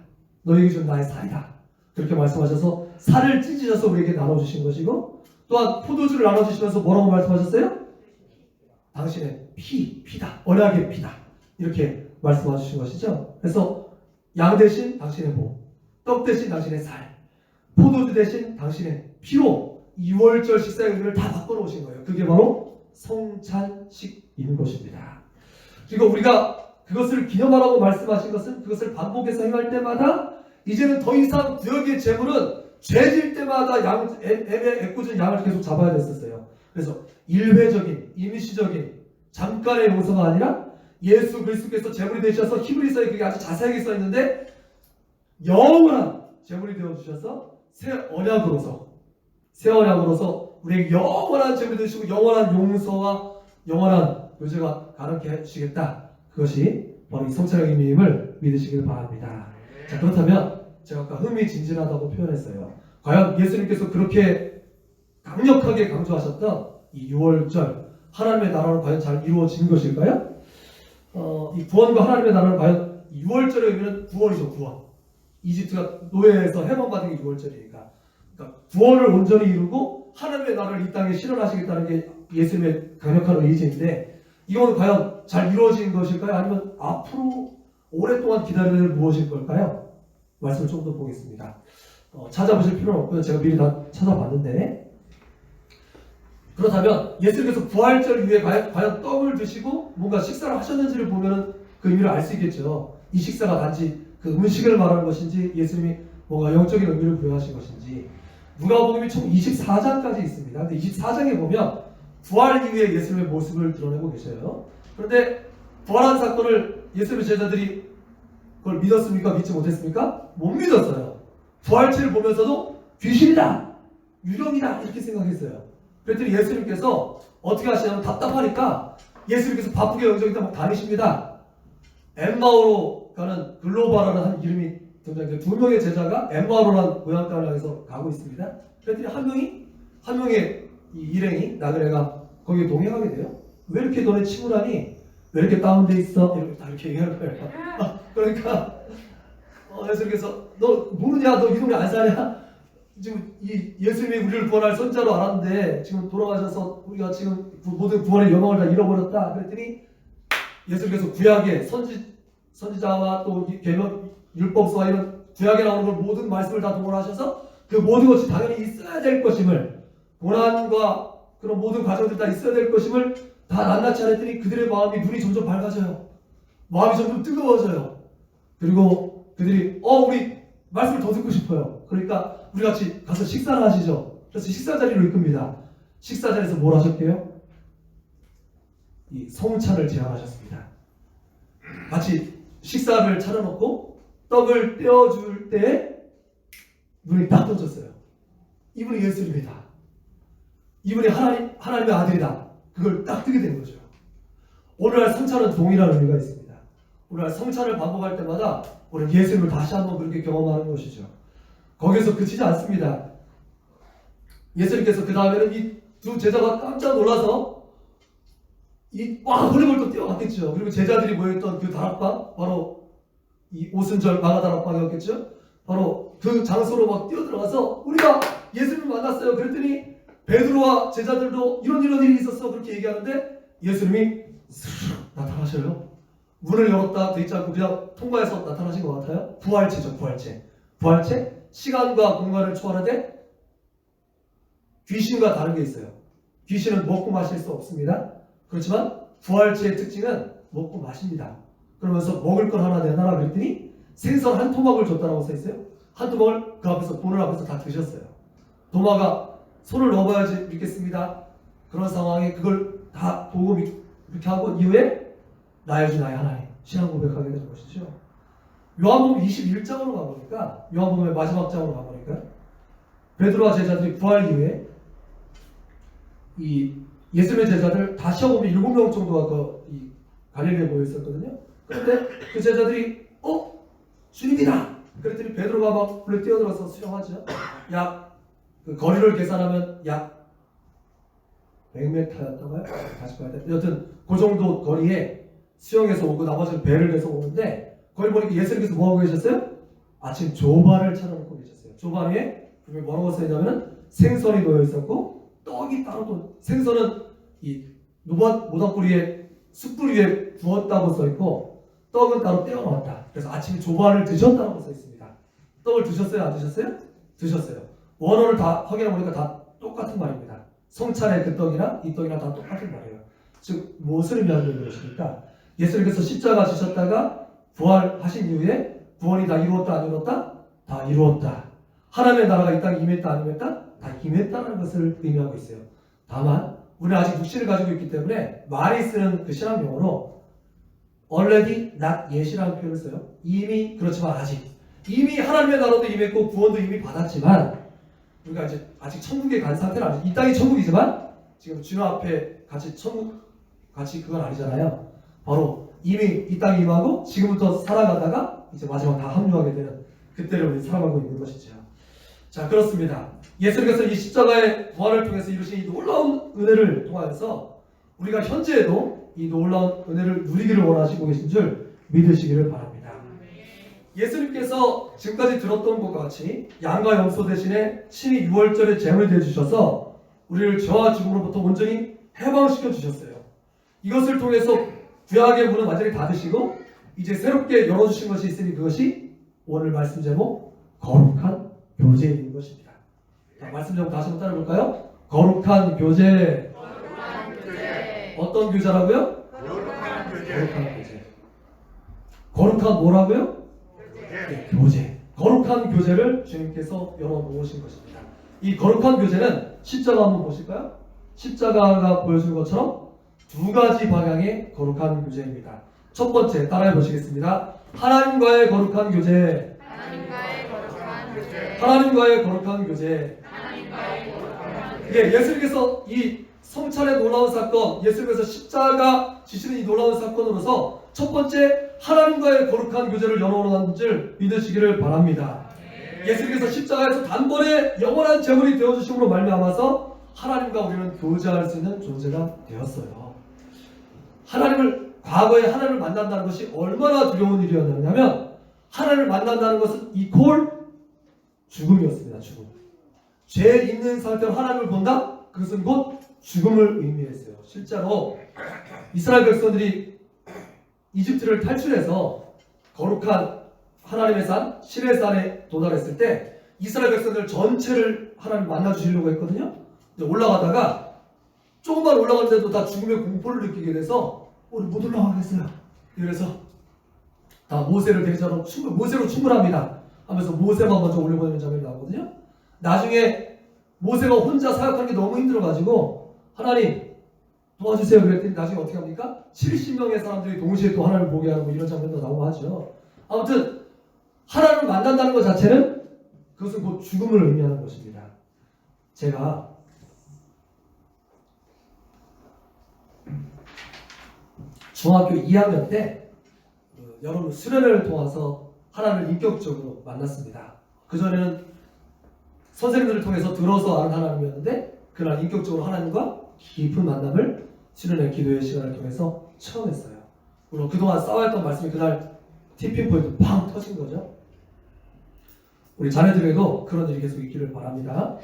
너에게 준 나의 살이다. 그렇게 말씀하셔서 살을 찢으셔서 우리에게 나눠주신 것이고, 또한 포도주를 나눠주시면서 뭐라고 말씀하셨어요? 당신의 피다. 언약의 피다. 이렇게 말씀하신 것이죠. 그래서 양 대신 당신의 몸, 떡 대신 당신의 살, 포도주 대신 당신의 피로 2월절 식사의 의미를 다 바꿔놓으신 거예요. 그게 바로 성찬식인 것입니다. 그리고 우리가 그것을 기념하라고 말씀하신 것은 그것을 반복해서 행할 때마다 이제는 더 이상 구역의 제물은 죄질 때마다 애꿎은 양을 계속 잡아야 됐었어요. 그래서 일회적인, 임시적인, 잠깐의 용서가 아니라 예수 그리스도께서 제물이 되셔서 히브리서에 그게 아주 자세하게 써 있는데 영원한 제물이 되어 주셔서 새 언약으로서 우리에게 영원한 제물이 되시고 영원한 용서와 영원한 요제가 가능케 해주시겠다. 그것이 바로 이 성찬의 의미임을 믿으시길 바랍니다. 자, 그렇다면 제가 아까 흥미진진하다고 표현했어요. 과연 예수님께서 그렇게 강력하게 강조하셨던 이 6월절 하나님의 나라는 과연 잘 이루어진 것일까요? 이 구원과 하나님의 나라는 과연 6월절의 의미는 구원이죠. 구원. 이집트가 노예에서 해방받은 게 6월절이니까. 그러니까 구원을 온전히 이루고 하나님의 나라를 이 땅에 실현하시겠다는 게 예수님의 강력한 의지인데 이건 과연 잘 이루어진 것일까요? 아니면 앞으로 오랫동안 기다려야 될 무엇일 걸까요? 말씀을 좀 더 보겠습니다. 찾아보실 필요는 없고요. 제가 미리 다 찾아봤는데 그렇다면 예수님께서 부활절 이후에 과연 떡을 드시고 뭔가 식사를 하셨는지를 보면 그 의미를 알 수 있겠죠. 이 식사가 단지 그 음식을 말하는 것인지 예수님이 뭔가 영적인 의미를 부여하신 것인지 누가복음이 총 24장까지 있습니다. 근데 24장에 보면 부활 이후에 예수님의 모습을 드러내고 계셔요. 그런데 부활한 사건을 예수님의 제자들이 그걸 믿었습니까? 믿지 못했습니까? 못 믿었어요. 부활체를 보면서도 귀신이다! 유령이다! 이렇게 생각했어요. 그랬더니 예수님께서 어떻게 하시냐면 답답하니까 예수님께서 바쁘게 여기저기 막 다니십니다. 엠마오로 가는 글로바라는 한 이름이 등장해요. 두 명의 제자가 엠마오로라는 고향가를 향해서 가고 있습니다. 그랬더니 한 명의 이 일행이 나그네가 거기에 동행하게 돼요. 왜 이렇게 너네 침울하니? 왜 이렇게 다운돼 있어? 이렇게 얘기하는 거예요. 그러니까 예수님께서 너 모르냐? 너 이 동네 안 사냐? 지금 이 예수님이 우리를 구원할 선자로 알았는데 지금 돌아가셔서 우리가 지금 모든 구원의 영광을 다 잃어버렸다. 그랬더니 예수님께서 구약의 선지자와 또 계명 율법서와 이런 구약에 나오는 걸 모든 말씀을 다 동원하셔서 그 모든 것이 당연히 있어야 될 것임을 고난과 그런 모든 과정들 다 있어야 될 것임을 다 낱낱이 알았더니 그들의 마음이 눈이 점점 밝아져요. 마음이 점점 뜨거워져요. 그리고 그들이 우리 말씀을 더 듣고 싶어요. 그러니까 우리 같이 가서 식사를 하시죠. 그래서 식사 자리로 이끕니다. 식사 자리에서 뭘 하셨게요? 이 성찬을 제안하셨습니다. 같이 식사를 차려놓고 떡을 떼어줄 때 눈이 딱 떠졌어요. 이분이 예수님이다. 이분이 하나님의 아들이다. 그걸 딱 뜨게 된 거죠. 오늘날 성찬은 동일한 의미가 있습니다. 오늘날 성찬을 반복할 때마다 우리는 예수님을 다시 한번 그렇게 경험하는 것이죠. 거기서 그치지 않습니다. 예수님께서 그 다음에는 이 두 제자가 깜짝 놀라서 허리벌떡 뛰어갔겠죠. 그리고 제자들이 모였던 그 다락방, 바로 이 오순절 마가다락방이었겠죠. 바로 그 장소로 막 뛰어들어가서 우리가 예수님을 만났어요. 그랬더니 베드로와 제자들도 이런 일이 있었어 그렇게 얘기하는데 예수님이 나타나셔요. 문을 열었다 돼 있지 않고 그냥 통과해서 나타나신 것 같아요. 부활체죠. 부활체 시간과 공간을 초월하되 귀신과 다른 게 있어요. 귀신은 먹고 마실 수 없습니다. 그렇지만 부활체의 특징은 먹고 마십니다. 그러면서 먹을 걸 하나 내놔라 그랬더니 생선 한 토막을 줬다라고 써 있어요. 한 토막을 그 앞에서 보는 앞에서 다 드셨어요. 도마가 손을 넣어봐야지 믿겠습니다. 그런 상황에 그걸 다 보고 이렇게 하고 이후에 나의 주 나의 하나님 신앙 고백하게 되는 것이죠. 요한복음 21장으로 가보니까 요한복음의 마지막 장으로 가보니까 베드로와 제자들이 부활 이후에 이 예수님의 제자들 다 시험보면 7명 정도가 이 갈릴리에 모여 있었거든요. 그런데 그 제자들이 주님이다! 그랬더니 베드로가 막 불에 뛰어들어서 수영하죠. 그 거리를 계산하면 약 100m였다고요? 다시 봐야 돼. 여튼 그 정도 거리에 수영해서 오고 나머지는 배를 내서 오는데 거기 보니까 예수님께서 뭐하고 계셨어요? 아침 조반을 차려놓고 계셨어요. 조반 위에 뭐라고 써있냐면 생선이 놓여 있었고 떡이 따로 또 생선은 이 모닥불 위에 숯불 위에 구웠다고 써있고 떡은 따로 떼어 놓았다. 그래서 아침에 조반을 드셨다고 써있습니다. 떡을 드셨어요? 안 드셨어요? 드셨어요. 원어를 다 확인해보니까 다 똑같은 말입니다. 성찬의 그 떡이나 이 떡이나 다 똑같은 말이에요. 즉 무엇을 의미하는 것입니까? 예수님께서 십자가 지셨다가 부활하신 이후에 구원이 다 이루었다 안 이루었다? 다 이루었다. 하나님의 나라가 이 땅에 임했다 안 임했다? 다 임했다는 것을 의미하고 있어요. 다만 우리는 아직 육신을 가지고 있기 때문에 많이 쓰는 그 신학 용어로 already not yet이라는 표현을 써요. 이미 그렇지만 아직. 이미 하나님의 나라도 임했고 구원도 이미 받았지만 우리가 이제 아직 천국에 간 상태는 아니죠. 이 땅이 천국이지만 지금 주님 앞에 같이 천국 같이 그건 아니잖아요. 바로 이미 이 땅에 임하고 지금부터 살아가다가 이제 마지막 다 합류하게 되는 그때를 우리 살아가고 있는 것이죠. 자, 그렇습니다. 예수님께서 이 십자가의 부활을 통해서 이루신 이 놀라운 은혜를 통하여서 우리가 현재에도 이 놀라운 은혜를 누리기를 원하시고 계신 줄 믿으시기를 바랍니다. 예수님께서 지금까지 들었던 것과 같이 양과 염소 대신에 친히 유월절에 제물이 되어주셔서 우리를 죄와 죽음으로부터 온전히 해방시켜 주셨어요. 이것을 통해서 구약의 문은 완전히 닫으시고 이제 새롭게 열어주신 것이 있으니 그것이 오늘 말씀 제목 거룩한 교제인 것입니다. 자, 말씀 제목 다시 한번 따라볼까요? 거룩한 교제. 어떤 교제라고요? 거룩한 교제. 거룩한 교제. 거룩한 뭐라고요? 네, 교제. 거룩한 교제를 주님께서 열어놓으신 것입니다. 이 거룩한 교제는 십자가 한번 보실까요? 십자가가 보여주는 것처럼 두 가지 방향의 거룩한 교제입니다. 첫 번째 따라해 보시겠습니다. 하나님과의 거룩한 교제. 하나님과의 거룩한 교제. 하나님과의 거룩한 교제. 하나님과의 거룩한 교제. 예, 예수님께서 이 성찬의 놀라운 사건, 예수님께서 십자가 지시는 이 놀라운 사건으로서 첫 번째 하나님과의 거룩한 교제를 열어놓은 줄 믿으시기를 바랍니다. 예수님께서 십자가에서 단번에 영원한 제물이 되어주심으로 말미암아서 하나님과 우리는 교제할 수 있는 존재가 되었어요. 과거에 하나님을 만난다는 것이 얼마나 두려운 일이었냐면 하나님을 만난다는 것은 이퀄 죽음이었습니다. 죽음. 죄 있는 상태로 하나님을 본다? 그것은 곧 죽음을 의미했어요. 실제로 이스라엘 백성들이 이집트를 탈출해서 거룩한 하나님의 산 시내산에 도달했을 때 이스라엘 백성들 전체를 하나님 만나주시려고 했거든요. 근데 올라가다가 조금만 올라갔는데도 다 죽음의 공포를 느끼게 돼서 우리 못 올라가겠어요. 그래서 다 모세를 대리자로 모세로 충분합니다 하면서 모세만 먼저 올려보내는 장면이 나오거든요. 나중에 모세가 혼자 사역하는 게 너무 힘들어가지고 하나님 도와주세요 그랬더니 나중에 어떻게 합니까? 70명의 사람들이 동시에 또 하나님을 보게 하고 이런 장면도 나오고 하죠. 아무튼 하나님을 만난다는 것 자체는 그것은 곧 죽음을 의미하는 것입니다. 제가 중학교 2학년 때 여러분 수련회를 통해서 하나님을 인격적으로 만났습니다. 그전에는 선생님들을 통해서 들어서 아는 하나님이었는데 그날 인격적으로 하나님과 깊은 만남을 수련회 기도의 시간을 통해서 처음 했어요. 물론 그동안 쌓아왔던 말씀이 그날 티핑 포인트 팡 터진 거죠. 우리 자녀들에게도 그런 일이 계속 있기를 바랍니다.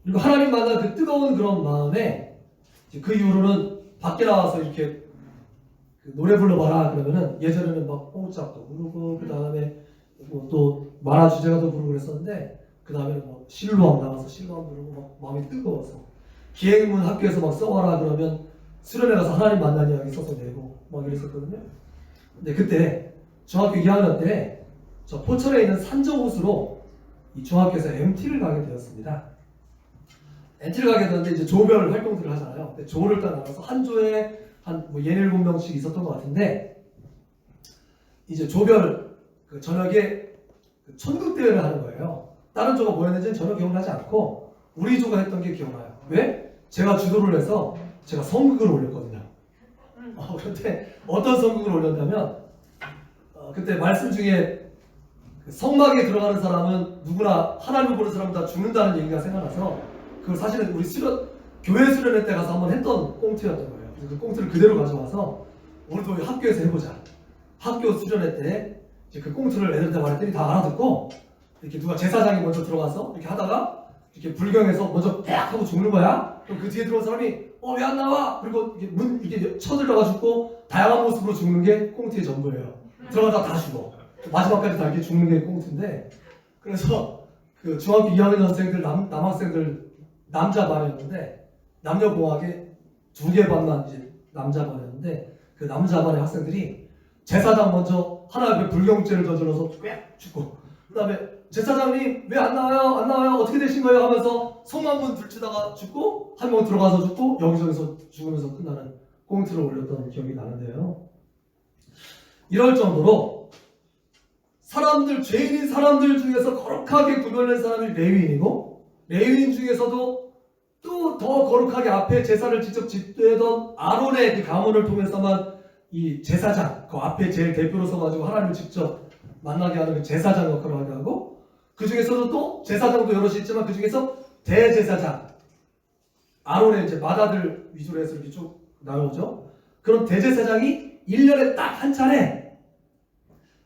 그리고 하나님 만난 그 뜨거운 그런 마음에 그 이후로는 밖에 나와서 이렇게 노래 불러봐라 그러면은 예전에는 막 뽕짝도 부르고 그 다음에 뭐 또 만화 주제가도 부르고 그랬었는데 그 다음에는 뭐 실로암 나가서 실로암 부르고 막 마음이 뜨거워서 기행문 학교에서 막 써봐라 그러면 수련회 가서 하나님 만난 이야기 써서 내고 막 이랬었거든요. 근데 그때 중학교 2학년 때 저 포천에 있는 산정호수로 이 중학교에서 MT를 가게 되었습니다. MT를 가게 되었는데 이제 조별 활동들을 하잖아요. 근데 조를 딱 나가서 한 조에 한 뭐 17명씩 있었던 것 같은데 이제 조별 그 저녁에 그 천국대회를 하는 거예요. 다른 조가 뭐였는지는 전혀 기억나지 않고 우리 조가 했던 게 기억나요. 왜? 제가 주도를 해서 제가 성극을 올렸거든요. 그런데 어떤 성극을 올렸냐면 그때 말씀 중에 그 성막에 들어가는 사람은 누구나 하나님을 보는 사람은 다 죽는다는 얘기가 생각나서 그걸 사실은 우리 교회 수련회 때 가서 한번 했던 꽁트였던 거예요. 그래서 그 꽁트를 그대로 가져와서 우리도 학교에서 해보자. 학교 수련회 때 이제 그 꽁트를 애들한테 말했더니 다 알아듣고 이렇게 누가 제사장이 먼저 들어가서 이렇게 하다가 이렇게 불경해서 먼저 팍 하고 죽는 거야. 그럼 그 뒤에 들어온 사람이 왜 안 나와? 그리고 이게 쳐들어가지고 다양한 모습으로 죽는 게 꽁트의 전부예요. 들어가다 다 죽어. 마지막까지 다 이렇게 죽는 게 꽁트인데 그래서 그 중학교 2학년 학생들 남학생들 남자 반이었는데 남녀공학에 2개 반만 이제 남자 반이었는데 그 남자 반의 학생들이 제사장 먼저 하나 옆에 불경죄를 저질러서 꽤 죽고 다음에 제사장님 왜 안 나와요? 안 나와요? 어떻게 되신 거예요? 하면서 성 한 번 들추다가 죽고 한 번 들어가서 죽고 여기저기서 죽으면서 끝나는 꽁트를 올렸던 기억이 나는데요. 이럴 정도로 사람들, 죄인인 사람들 중에서 거룩하게 구별된 사람이 레위인이고, 레위인 중에서도 또 더 거룩하게 앞에 제사를 직접 집도하던 아론의 그 가문을 통해서만 이 제사장, 그 앞에 제일 대표로 서가지고 하나님을 직접 만나게 하는 그 제사장 역할을 하게 하고, 그 중에서도 또 제사장도 여럿이 있지만 그 중에서 대제사장, 아론의 이제 맏아들 위주로 해서 이렇게 쭉 나오죠. 그런 대제사장이 1년에 딱 한 차례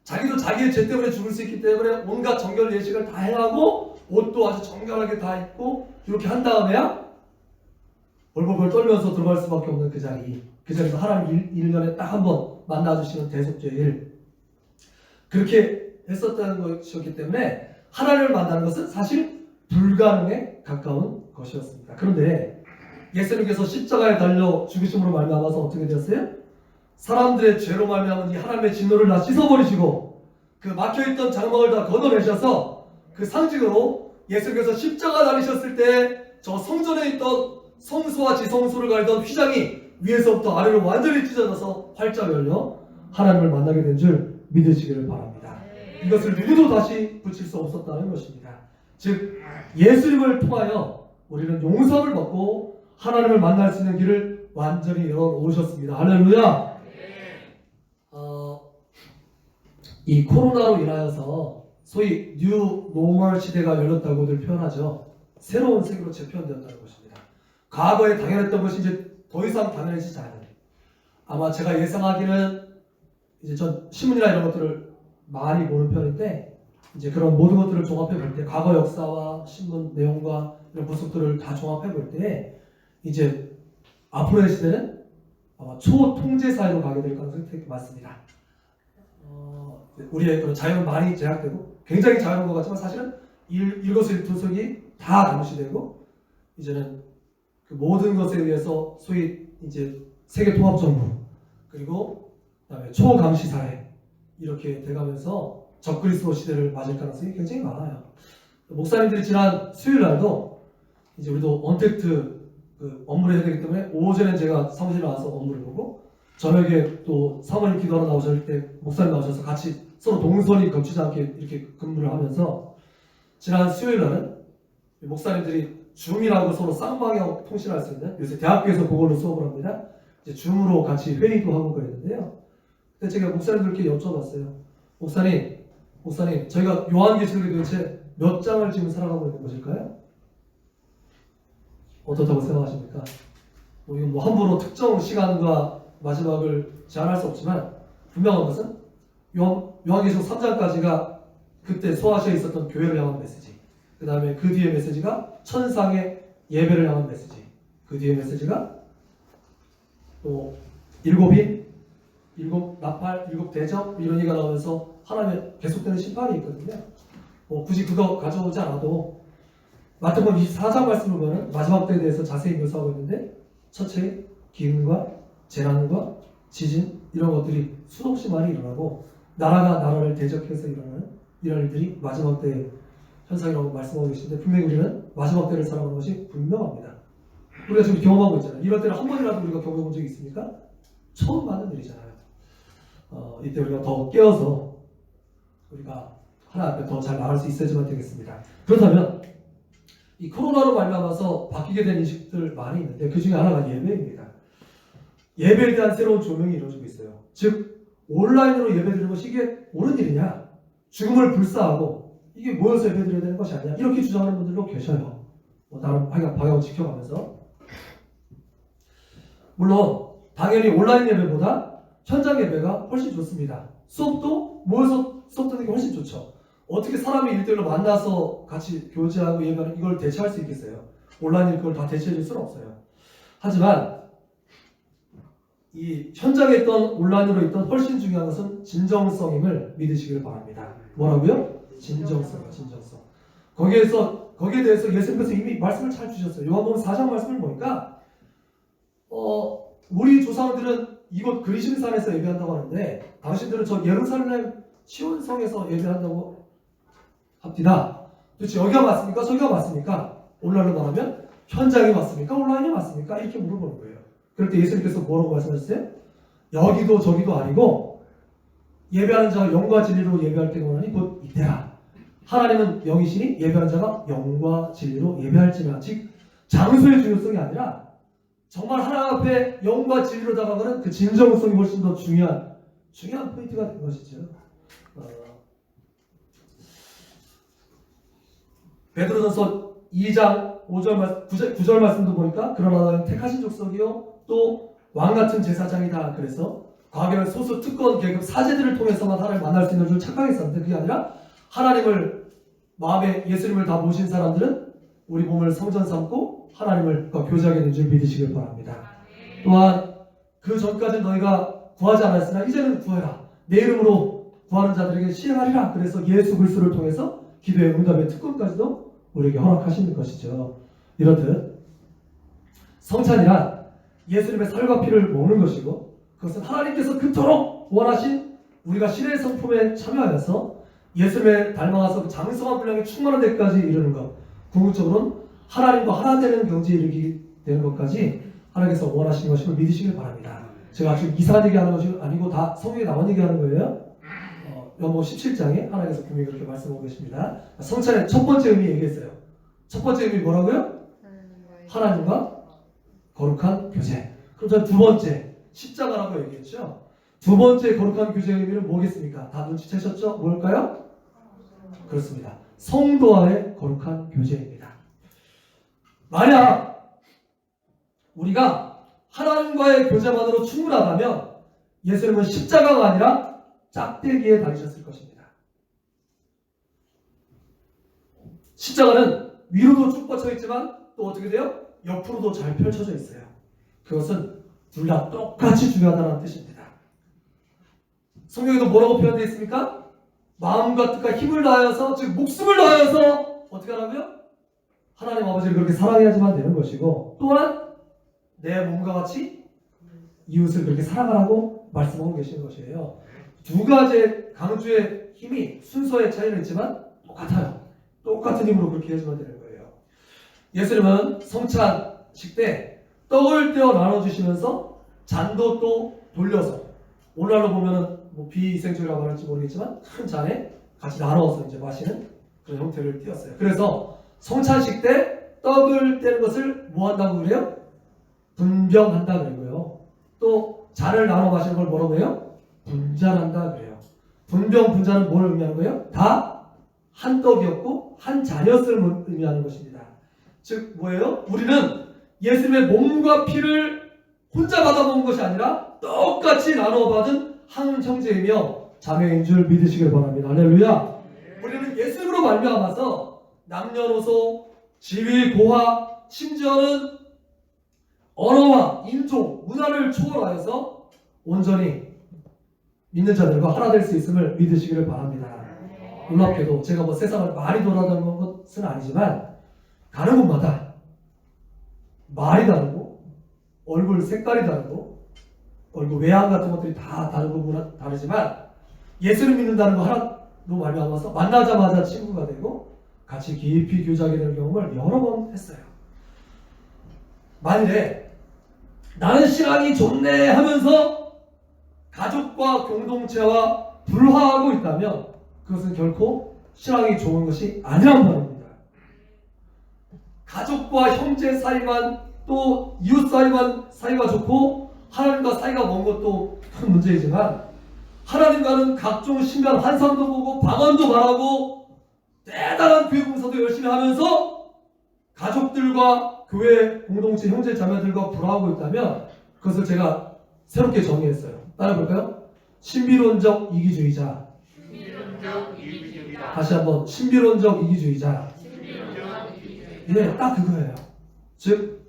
자기도 자기의 죄 때문에 죽을 수 있기 때문에 온갖 정결 예식을 다 행하고 옷도 아주 정결하게 다 입고 이렇게 한 다음에야 벌벌벌 떨면서 들어갈 수밖에 없는 그 자리에서 하나님 1년에 딱 한 번 만나주시는 대속죄일, 그렇게 했었다는 것이었기 때문에 하나님을 만나는 것은 사실 불가능에 가까운 것이었습니다. 그런데 예수님께서 십자가에 달려 죽으심으로 말미암아서 어떻게 되었어요? 사람들의 죄로 말미암은 이 하나님의 진노를 다 씻어버리시고 그 막혀있던 장막을 다 걷어내셔서 그 상징으로 예수님께서 십자가 달리셨을 때 저 성전에 있던 성소와 지성소를 가리던 휘장이 위에서부터 아래로 완전히 찢어져서 활짝 열려 하나님을 만나게 된 줄 믿으시기를 바랍니다. 이것을 누구도 다시 붙일 수 없었다는 것입니다. 즉 예수님을 통하여 우리는 용서를 받고 하나님을 만날 수 있는 길을 완전히 열어놓으셨습니다. 할렐루야. 이 코로나로 인하여서 소위 뉴 노멀 시대가 열렸다고들 표현하죠. 새로운 세계로 재편되었다는 것입니다. 과거에 당연했던 것이 이제 더 이상 당연해지지 않은, 아마 제가 예상하기는 이제 전 신문이나 이런 것들을 많이 보는 편인데, 이제 그런 모든 것들을 종합해 볼 때, 과거 역사와 신문 내용과 이런 구석들을 다 종합해 볼 때, 이제 앞으로의 시대는 아마 초통제 사회로 가게 될 가능성이 되게 많습니다. 우리의 그런 자유는 많이 제약되고 굉장히 자유로운 것 같지만 사실은 일거수일투족이 다 감시되고, 이제는 그 모든 것에 의해서 소위 이제 세계 통합 정부, 그리고 그다음에 초감시 사회, 이렇게 돼가면서 적그리스도 시대를 맞을 가능성이 굉장히 많아요. 목사님들이 지난 수요일 날도 이제 우리도 언택트 그 업무를 해야 되기 때문에 오전에 제가 사무실에 와서 업무를 보고, 저녁에 또 사모님 기도하러 나오실 때 목사님 나오셔서 같이 서로 동선이 겹치지 않게 이렇게 근무를 하면서, 지난 수요일 날은 목사님들이 줌이라고 서로 쌍방향 통신할 수 있는, 요새 대학교에서 그걸로 수업을 합니다. 이제 줌으로 같이 회의도 하고 그랬는데요. 근데 제가 목사님들께 여쭤봤어요. 목사님, 저희가 요한계시록에 도대체 몇 장을 지금 살아가고 있는 것일까요? 어떻다고 생각하십니까? 이건 뭐 함부로 특정 시간과 마지막을 제한할 수 없지만 분명한 것은 요한계시록 3장까지가 그때 소아시아에 있었던 교회를 향한 메시지, 그 다음에 그 뒤에 메시지가 천상의 예배를 향한 메시지, 그 뒤에 메시지가 또 일곱 나팔, 일곱 대접 이런 얘기가 나오면서 하나님의 계속되는 심판이 있거든요. 굳이 그거 가져오지 않아도 마태복음 24장 말씀을 보면 마지막 때에 대해서 자세히 묘사하고 있는데, 첫째 기근과 재난과 지진 이런 것들이 수없이 많이 일어나고 나라가 나라를 대적해서 일어나는 이런 일들이 마지막 때의 현상이라고 말씀하고 계신데, 분명히 우리는 마지막 때를 살아가는 것이 분명합니다. 우리가 지금 경험하고 있잖아요. 이런 때를 한 번이라도 우리가 경험해 본 적이 있습니까? 처음 받는 일이잖아요. 이때 우리가 더 깨어서 우리가 하나 앞에 더 잘 나갈 수 있어야지만 되겠습니다. 그렇다면 이 코로나로 말미암아서 바뀌게 된 인식들 많이 있는데, 그 중에 하나가 예배입니다. 예배에 대한 새로운 조명이 이루어지고 있어요. 즉 온라인으로 예배드리는 것이 이게 옳은 일이냐, 죽음을 불사하고 이게 모여서 예배드려야 되는 것이 아니냐, 이렇게 주장하는 분들도 계셔요. 나름 방향을 지켜가면서. 물론 당연히 온라인 예배보다 현장 예배가 훨씬 좋습니다. 수업도 모여서 수업 듣는 게 훨씬 좋죠. 어떻게 사람이 1대1로 만나서 같이 교제하고 예배하는 이걸 대체할 수 있겠어요? 온라인이 그걸 다 대체해 줄 수는 없어요. 하지만 이 현장에 있던 온라인으로 있던 훨씬 중요한 것은 진정성임을 믿으시길 바랍니다. 뭐라고요? 진정성. 거기에 대해서 예수님께서 이미 말씀을 잘 주셨어요. 요한복음 4장 말씀을 보니까 우리 조상들은 이곳 그리심산에서 예배한다고 하는데 당신들은 저 예루살렘 시온성에서 예배한다고 합디다. 도대체 여기가 맞습니까? 저기가 맞습니까? 오늘날로 말하면 현장이 맞습니까? 온라인이 맞습니까? 이렇게 물어보는 거예요. 그럴 때 예수님께서 뭐라고 말씀하셨어요? 여기도 저기도 아니고 예배하는 자가 영과 진리로 예배할 때가 오나니 곧 이때라. 하나님은 영이시니 예배하는 자가 영과 진리로 예배할지라. 즉 장소의 중요성이 아니라 정말 하나님 앞에 영과 진리로 다가가는 그 진정성이 훨씬 더 중요한 포인트가 된 것이죠. 베드로전서 2장 9절 말씀도 보니까 그러나 너는 택하신 족속이요 또 왕같은 제사장이다. 그래서 과거에는 소수 특권 계급 사제들을 통해서만 하나님을 만날 수 있는 줄 착각했었는데 그게 아니라 하나님을 마음에 예수님을 다 모신 사람들은 우리 몸을 성전 삼고 하나님을 교제하게 된 줄 믿으시길 바랍니다. 또한 그 전까지는 너희가 구하지 않았으나 이제는 구해라. 내 이름으로 구하는 자들에게 시행하리라. 그래서 예수 그리스도를 통해서 기도의 응답의 특권까지도 우리에게 허락하시는 것이죠. 이렇듯 성찬이란 예수님의 살과 피를 모으는 것이고 그것은 하나님께서 그토록 원하신 우리가 신의 성품에 참여하여서 예수님을 닮아가서 장성한 분량이 충만한 데까지 이르는 것, 궁극적으로는 하나님과 하나 되는 경지에 이르게 되는 것까지 하나님께서 원하시는 것임을 믿으시길 바랍니다. 제가 지금 이상한 얘기하는 것이 아니고 다 성경에 나온 얘기하는 거예요. 요한복음 17장에 하나님께서 분명히 그렇게 말씀하고 계십니다. 성찬의 첫 번째 의미 얘기했어요. 첫 번째 의미 뭐라고요? 하나님과 거룩한 교제. 그럼 저는 두 번째 십자가라고 얘기했죠. 두 번째 거룩한 교제의 의미는 뭐겠습니까? 다 눈치채셨죠? 뭘까요? 그렇습니다. 성도와의 거룩한 교제입니다. 만약 우리가 하나님과의 교제만으로 충분하다면 예수님은 십자가가 아니라 짝대기에 달리셨을 것입니다. 십자가는 위로도 쭉 뻗쳐 있지만 또 어떻게 돼요? 옆으로도 잘 펼쳐져 있어요. 그것은 둘 다 똑같이 중요하다는 뜻입니다. 성경에도 뭐라고 표현되어 있습니까? 마음과 뜻과 힘을 다하여서 즉 목숨을 다하여서 어떻게 하라고요? 하나님 아버지를 그렇게 사랑해야지만 되는 것이고 또한 내 몸과 같이 이웃을 그렇게 사랑하라고 말씀하고 계시는 것이에요. 두 가지 강조의 힘이 순서의 차이는 있지만 똑같아요. 똑같은 힘으로 그렇게 해야지만 되는 거예요. 예수님은 성찬식 때 떡을 떼어 나눠주시면서 잔도 또 돌려서 오늘날로 보면은 비위생적이라고 말할지 모르겠지만 큰 잔에 같이 나눠서 이제 마시는 그런 형태를 띄었어요. 그래서 성찬식 때 떡을 떼는 것을 뭐 한다고 그래요? 분병한다 그러고요. 또 잔을 나눠 마시는 걸 뭐라고 해요? 분잔한다 그래요. 분병, 분잔은 뭘 의미하는 거예요? 다 한 떡이었고 한 잔이었음을 의미하는 것입니다. 즉 뭐예요? 우리는 예수님의 몸과 피를 혼자 받아먹은 것이 아니라 똑같이 나눠 받은 한 형제이며 자매인 줄 믿으시길 바랍니다. 할렐루야. 우리는 예수님으로 말미암아서 남녀노소, 지위, 고하, 심지어는 언어와 인종, 문화를 초월하여서 온전히 믿는 자들과 하나 될 수 있음을 믿으시기를 바랍니다. 놀랍게도 제가 뭐 세상을 많이 돌아다니는 것은 아니지만 가는 곳마다 말이 다르고 얼굴 색깔이 다르고 얼굴 외양 같은 것들이 다 다르고 다르지만 예수를 믿는다는 거 하나로 말미암아서 만나자마자 친구가 되고 같이 깊이 교제하게 되는 경험을 여러 번 했어요. 만일에 나는 신앙이 좋네 하면서 가족과 공동체와 불화하고 있다면 그것은 결코 신앙이 좋은 것이 아니란 말입니다. 가족과 형제 사이만 또 이웃 사이가 좋고 하나님과 사이가 먼 것도 큰 문제이지만 하나님과는 각종 신비한 환상도 보고 방언도 말하고 대단한 교회 봉사도 열심히 하면서 가족들과 교회 공동체 형제 자매들과 불화하고 있다면 그것을 제가 새롭게 정의했어요. 따라볼까요? 신비론적 이기주의자. 다시 한번 신비론적 이기주의자. 예, 딱 그거예요. 즉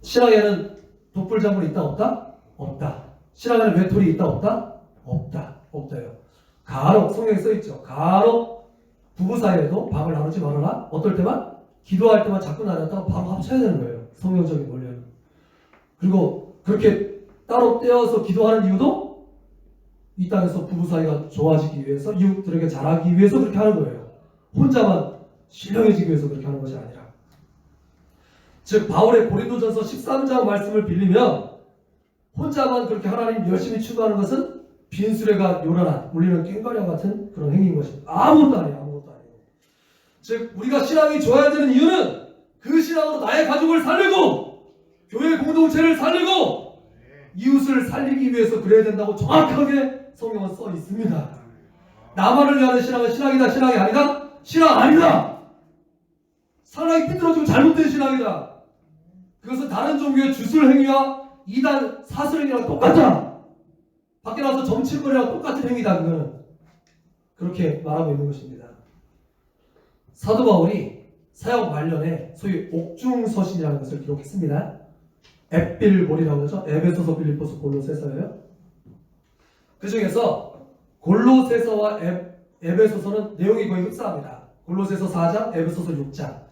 신앙에는 독불장군이 있다 없다? 없다. 신앙에는 외톨이 있다 없다? 없다. 없다요. 간혹 성경에 써있죠. 간혹 부부 사이에도 방을 나누지 말아라. 어떨 때만? 기도할 때만 자꾸 나눴다가 바로 합쳐야 되는 거예요. 성경적인 원리는. 그리고 그렇게 따로 떼어서 기도하는 이유도 이 땅에서 부부 사이가 좋아지기 위해서, 이웃들에게 잘하기 위해서 그렇게 하는 거예요. 혼자만 신령해지기 위해서 그렇게 하는 것이 아니라. 즉 바울의 고린도전서 13장 말씀을 빌리면 혼자만 그렇게 하나님 열심히 추구하는 것은 빈수레가 요란한 울리는 꽹과리와 같은 그런 행위인 것입니다. 아무것도 아니에요. 아무것도 아니에요. 즉 우리가 신앙이 좋아야 되는 이유는 그 신앙으로 나의 가족을 살리고 교회 공동체를 살리고 이웃을 살리기 위해서 그래야 된다고 정확하게 성경은 써 있습니다. 나만을 위하는 신앙은 신앙이다, 신앙이 아니다? 신앙 아니다. 상당히 삐뚤어지고 잘못된 신앙이다. 그것은 다른 종교의 주술 행위와 이단 사슬 행위랑 똑같다. 밖에 나와서 정치거리랑 똑같은 행위다. 그거는 그렇게 말하고 있는 것입니다. 사도 바울이 사역 말년에 소위 옥중서신이라는 것을 기록했습니다. 앱빌볼이라고 하죠. 에베소서, 빌립보서, 골로새서예요. 그 중에서 골로새서와 에베소서는 내용이 거의 흡사합니다. 골로새서 4장, 에베소서 6장.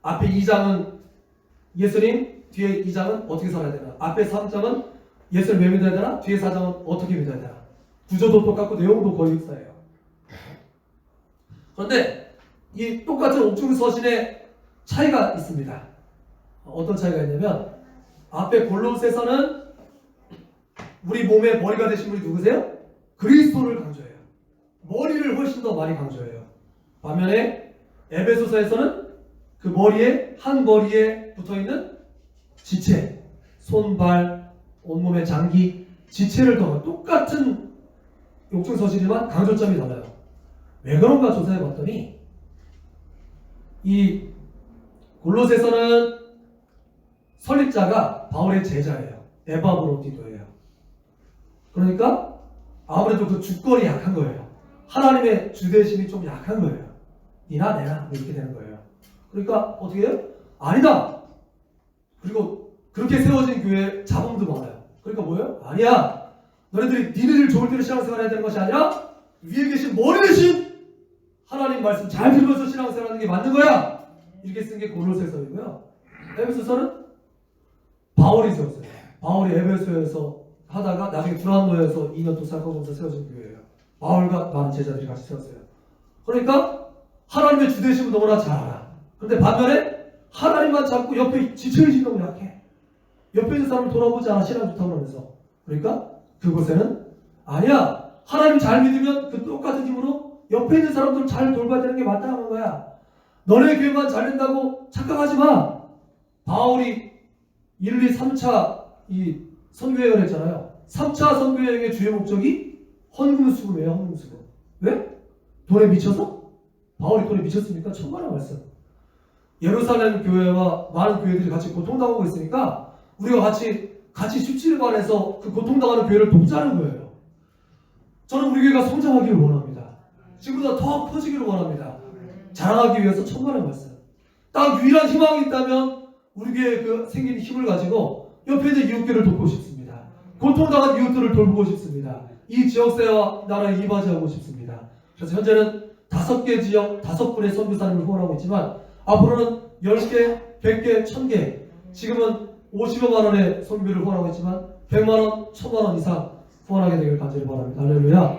앞에 2장은 예수님, 뒤에 2장은 어떻게 살아야 되나. 앞에 3장은 예수를 왜 믿어야 되나, 뒤에 4장은 어떻게 믿어야 되나. 구조도 똑같고 내용도 거의 흡사해요. 그런데 이 똑같은 옥중서신에 차이가 있습니다. 어떤 차이가 있냐면 앞에 골로새서는 우리 몸의 머리가 되신 분이 누구세요? 그리스도를 강조해요. 머리를 훨씬 더 많이 강조해요. 반면에 에베소서에서는 그 머리에, 한 머리에 붙어있는 지체, 손, 발, 온몸의 장기, 지체를 더한 똑같은 옥중서신이지만 강조점이 달라요. 왜 그런가 조사해봤더니 이 골로새서는 설립자가 바울의 제자예요. 에바브로디도예요. 그러니까 아무래도 그 주권이 약한 거예요. 하나님의 주대심이 좀 약한 거예요. 니나 내나 이렇게 되는 거예요. 그러니까 어떻게 해요? 아니다. 그리고 그렇게 세워진 교회에 잡음도 많아요. 그러니까 뭐예요? 아니야. 너네들이 니네들 좋을 대로 신앙생활 해야 되는 것이 아니라 위에 계신 머리 대신 하나님 말씀 잘 들으면서 신앙생활 하는 게 맞는 거야. 이렇게 쓴 게 골로새서이고요. 에베소서는 바울이 세웠어요. 바울이 에베소에서 하다가 나중에 두란노에서 2년 또 살아가면서 세워진 교회예요. 바울과 많은 제자들이 같이 세웠어요. 그러니까 하나님의 주대심을 너무나 잘 알아. 그런데 반면에 하나님만 잡고 옆에 지쳐있는 너무 약해. 옆에 있는 사람을 돌아보지 않아. 신앙 좋다고 그러면서. 그러니까 그곳에는 아니야. 하나님 잘 믿으면 그 똑같은 힘으로 옆에 있는 사람들 잘 돌봐야 되는 게 맞다는 거야. 너네 교회만 잘 된다고 착각하지 마. 바울이 1, 2, 3차 이 선교여행을 했잖아요. 3차 선교여행의 주요 목적이 헌금수금이에요. 헌금수금. 왜? 돈에 미쳐서? 바울이 돈에 미쳤습니까? 천만의 말씀. 예루살렘 교회와 많은 교회들이 같이 고통당하고 있으니까 우리가 같이 십지를 관해서 그 고통당하는 교회를 돕자는 거예요. 저는 우리 교회가 성장하기를 원합니다. 지금보다 더 커지기를 원합니다. 자랑하기 위해서 천만의 말씀. 딱 유일한 희망이 있다면 우리 교회에 그 생긴 힘을 가지고 옆에 있는 이웃교회를 돕고 싶습니다. 고통당한 이웃들을 돌보고 싶습니다. 이 지역사회와 나라에 이바지하고 싶습니다. 그래서 현재는 5개 지역 5분의 선교사님을 후원하고 있지만 앞으로는 10개, 100개, 1000개, 지금은 50여만 원의 선교를 후원하고 있지만 100만 원, 1000만 원 이상 후원하게 되길 간절히 바랍니다. 할렐루야.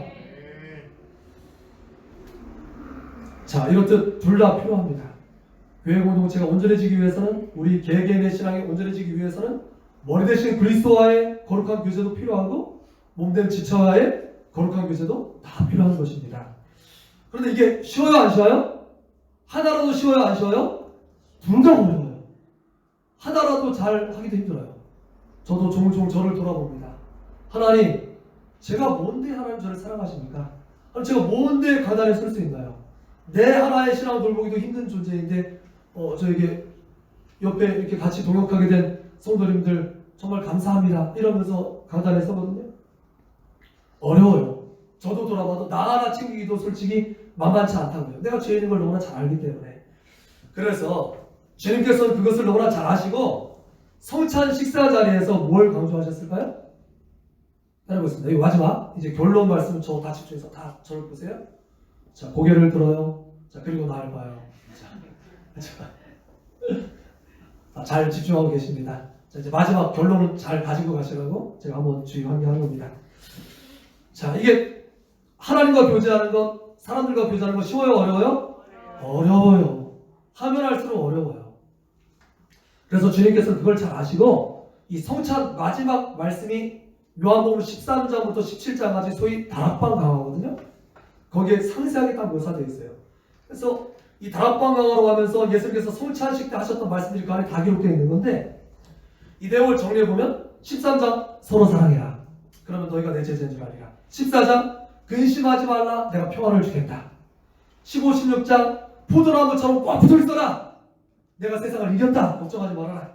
자, 이렇듯 둘 다 필요합니다. 교회 공동체가 온전해지기 위해서는, 우리 개개인의 신앙이 온전해지기 위해서는 머리 대신 그리스도와의 거룩한 교제도 필요하고 몸된 지체와의 거룩한 교제도 다 필요한 것입니다. 그런데 이게 쉬워요, 안 쉬워요? 하나라도 쉬워요, 안 쉬워요? 둘 다 어려워요. 하나라도 잘 하기도 힘들어요. 저도 종종 저를 돌아봅니다. 하나님, 제가 뭔데 하나님 저를 사랑하십니까? 하나님, 제가 뭔데 가난에 설 수 있나요? 내 하나의 신앙 돌보기도 힘든 존재인데 저에게 옆에 이렇게 같이 동역하게 된 성도님들 정말 감사합니다. 이러면서 강단에 서거든요. 어려워요. 저도 돌아봐도 나 하나 챙기기도 솔직히 만만치 않다고요. 내가 죄인인 걸 너무나 잘 알기 때문에. 그래서 주님께서는 그것을 너무나 잘 아시고 성찬 식사 자리에서 뭘 강조하셨을까요? 따라보겠습니다. 이 마지막 이제 결론 말씀 저 다 집중해서 다 저를 보세요. 자, 고개를 들어요. 자, 그리고 나를 봐요. 자, 잘 집중하고 계십니다. 자, 이제 마지막 결론은 잘 가지고 가시라고 제가 한번 주의 환기하는 겁니다. 자, 이게 하나님과 교제하는 것, 사람들과 교제하는 것 쉬워요? 어려워요? 어려워요. 하면 할수록 어려워요. 그래서 주님께서 그걸 잘 아시고 이 성찬 마지막 말씀이 요한복음 13장부터 17장까지 소위 다락방 강화거든요. 거기에 상세하게 딱 묘사되어 있어요. 그래서 이 다락방 강화로 가면서 예수님께서 성찬식 때 하셨던 말씀들이 그 안에 다 기록되어 있는 건데 이 내용을 정리해보면 13장 서로 사랑해라. 그러면 너희가 내 제자인 줄 알리라. 14장 근심하지 말라. 내가 평안을 주겠다. 15, 16장 포도나무처럼 꽉 붙어 있어라. 내가 세상을 이겼다. 걱정하지 말아라.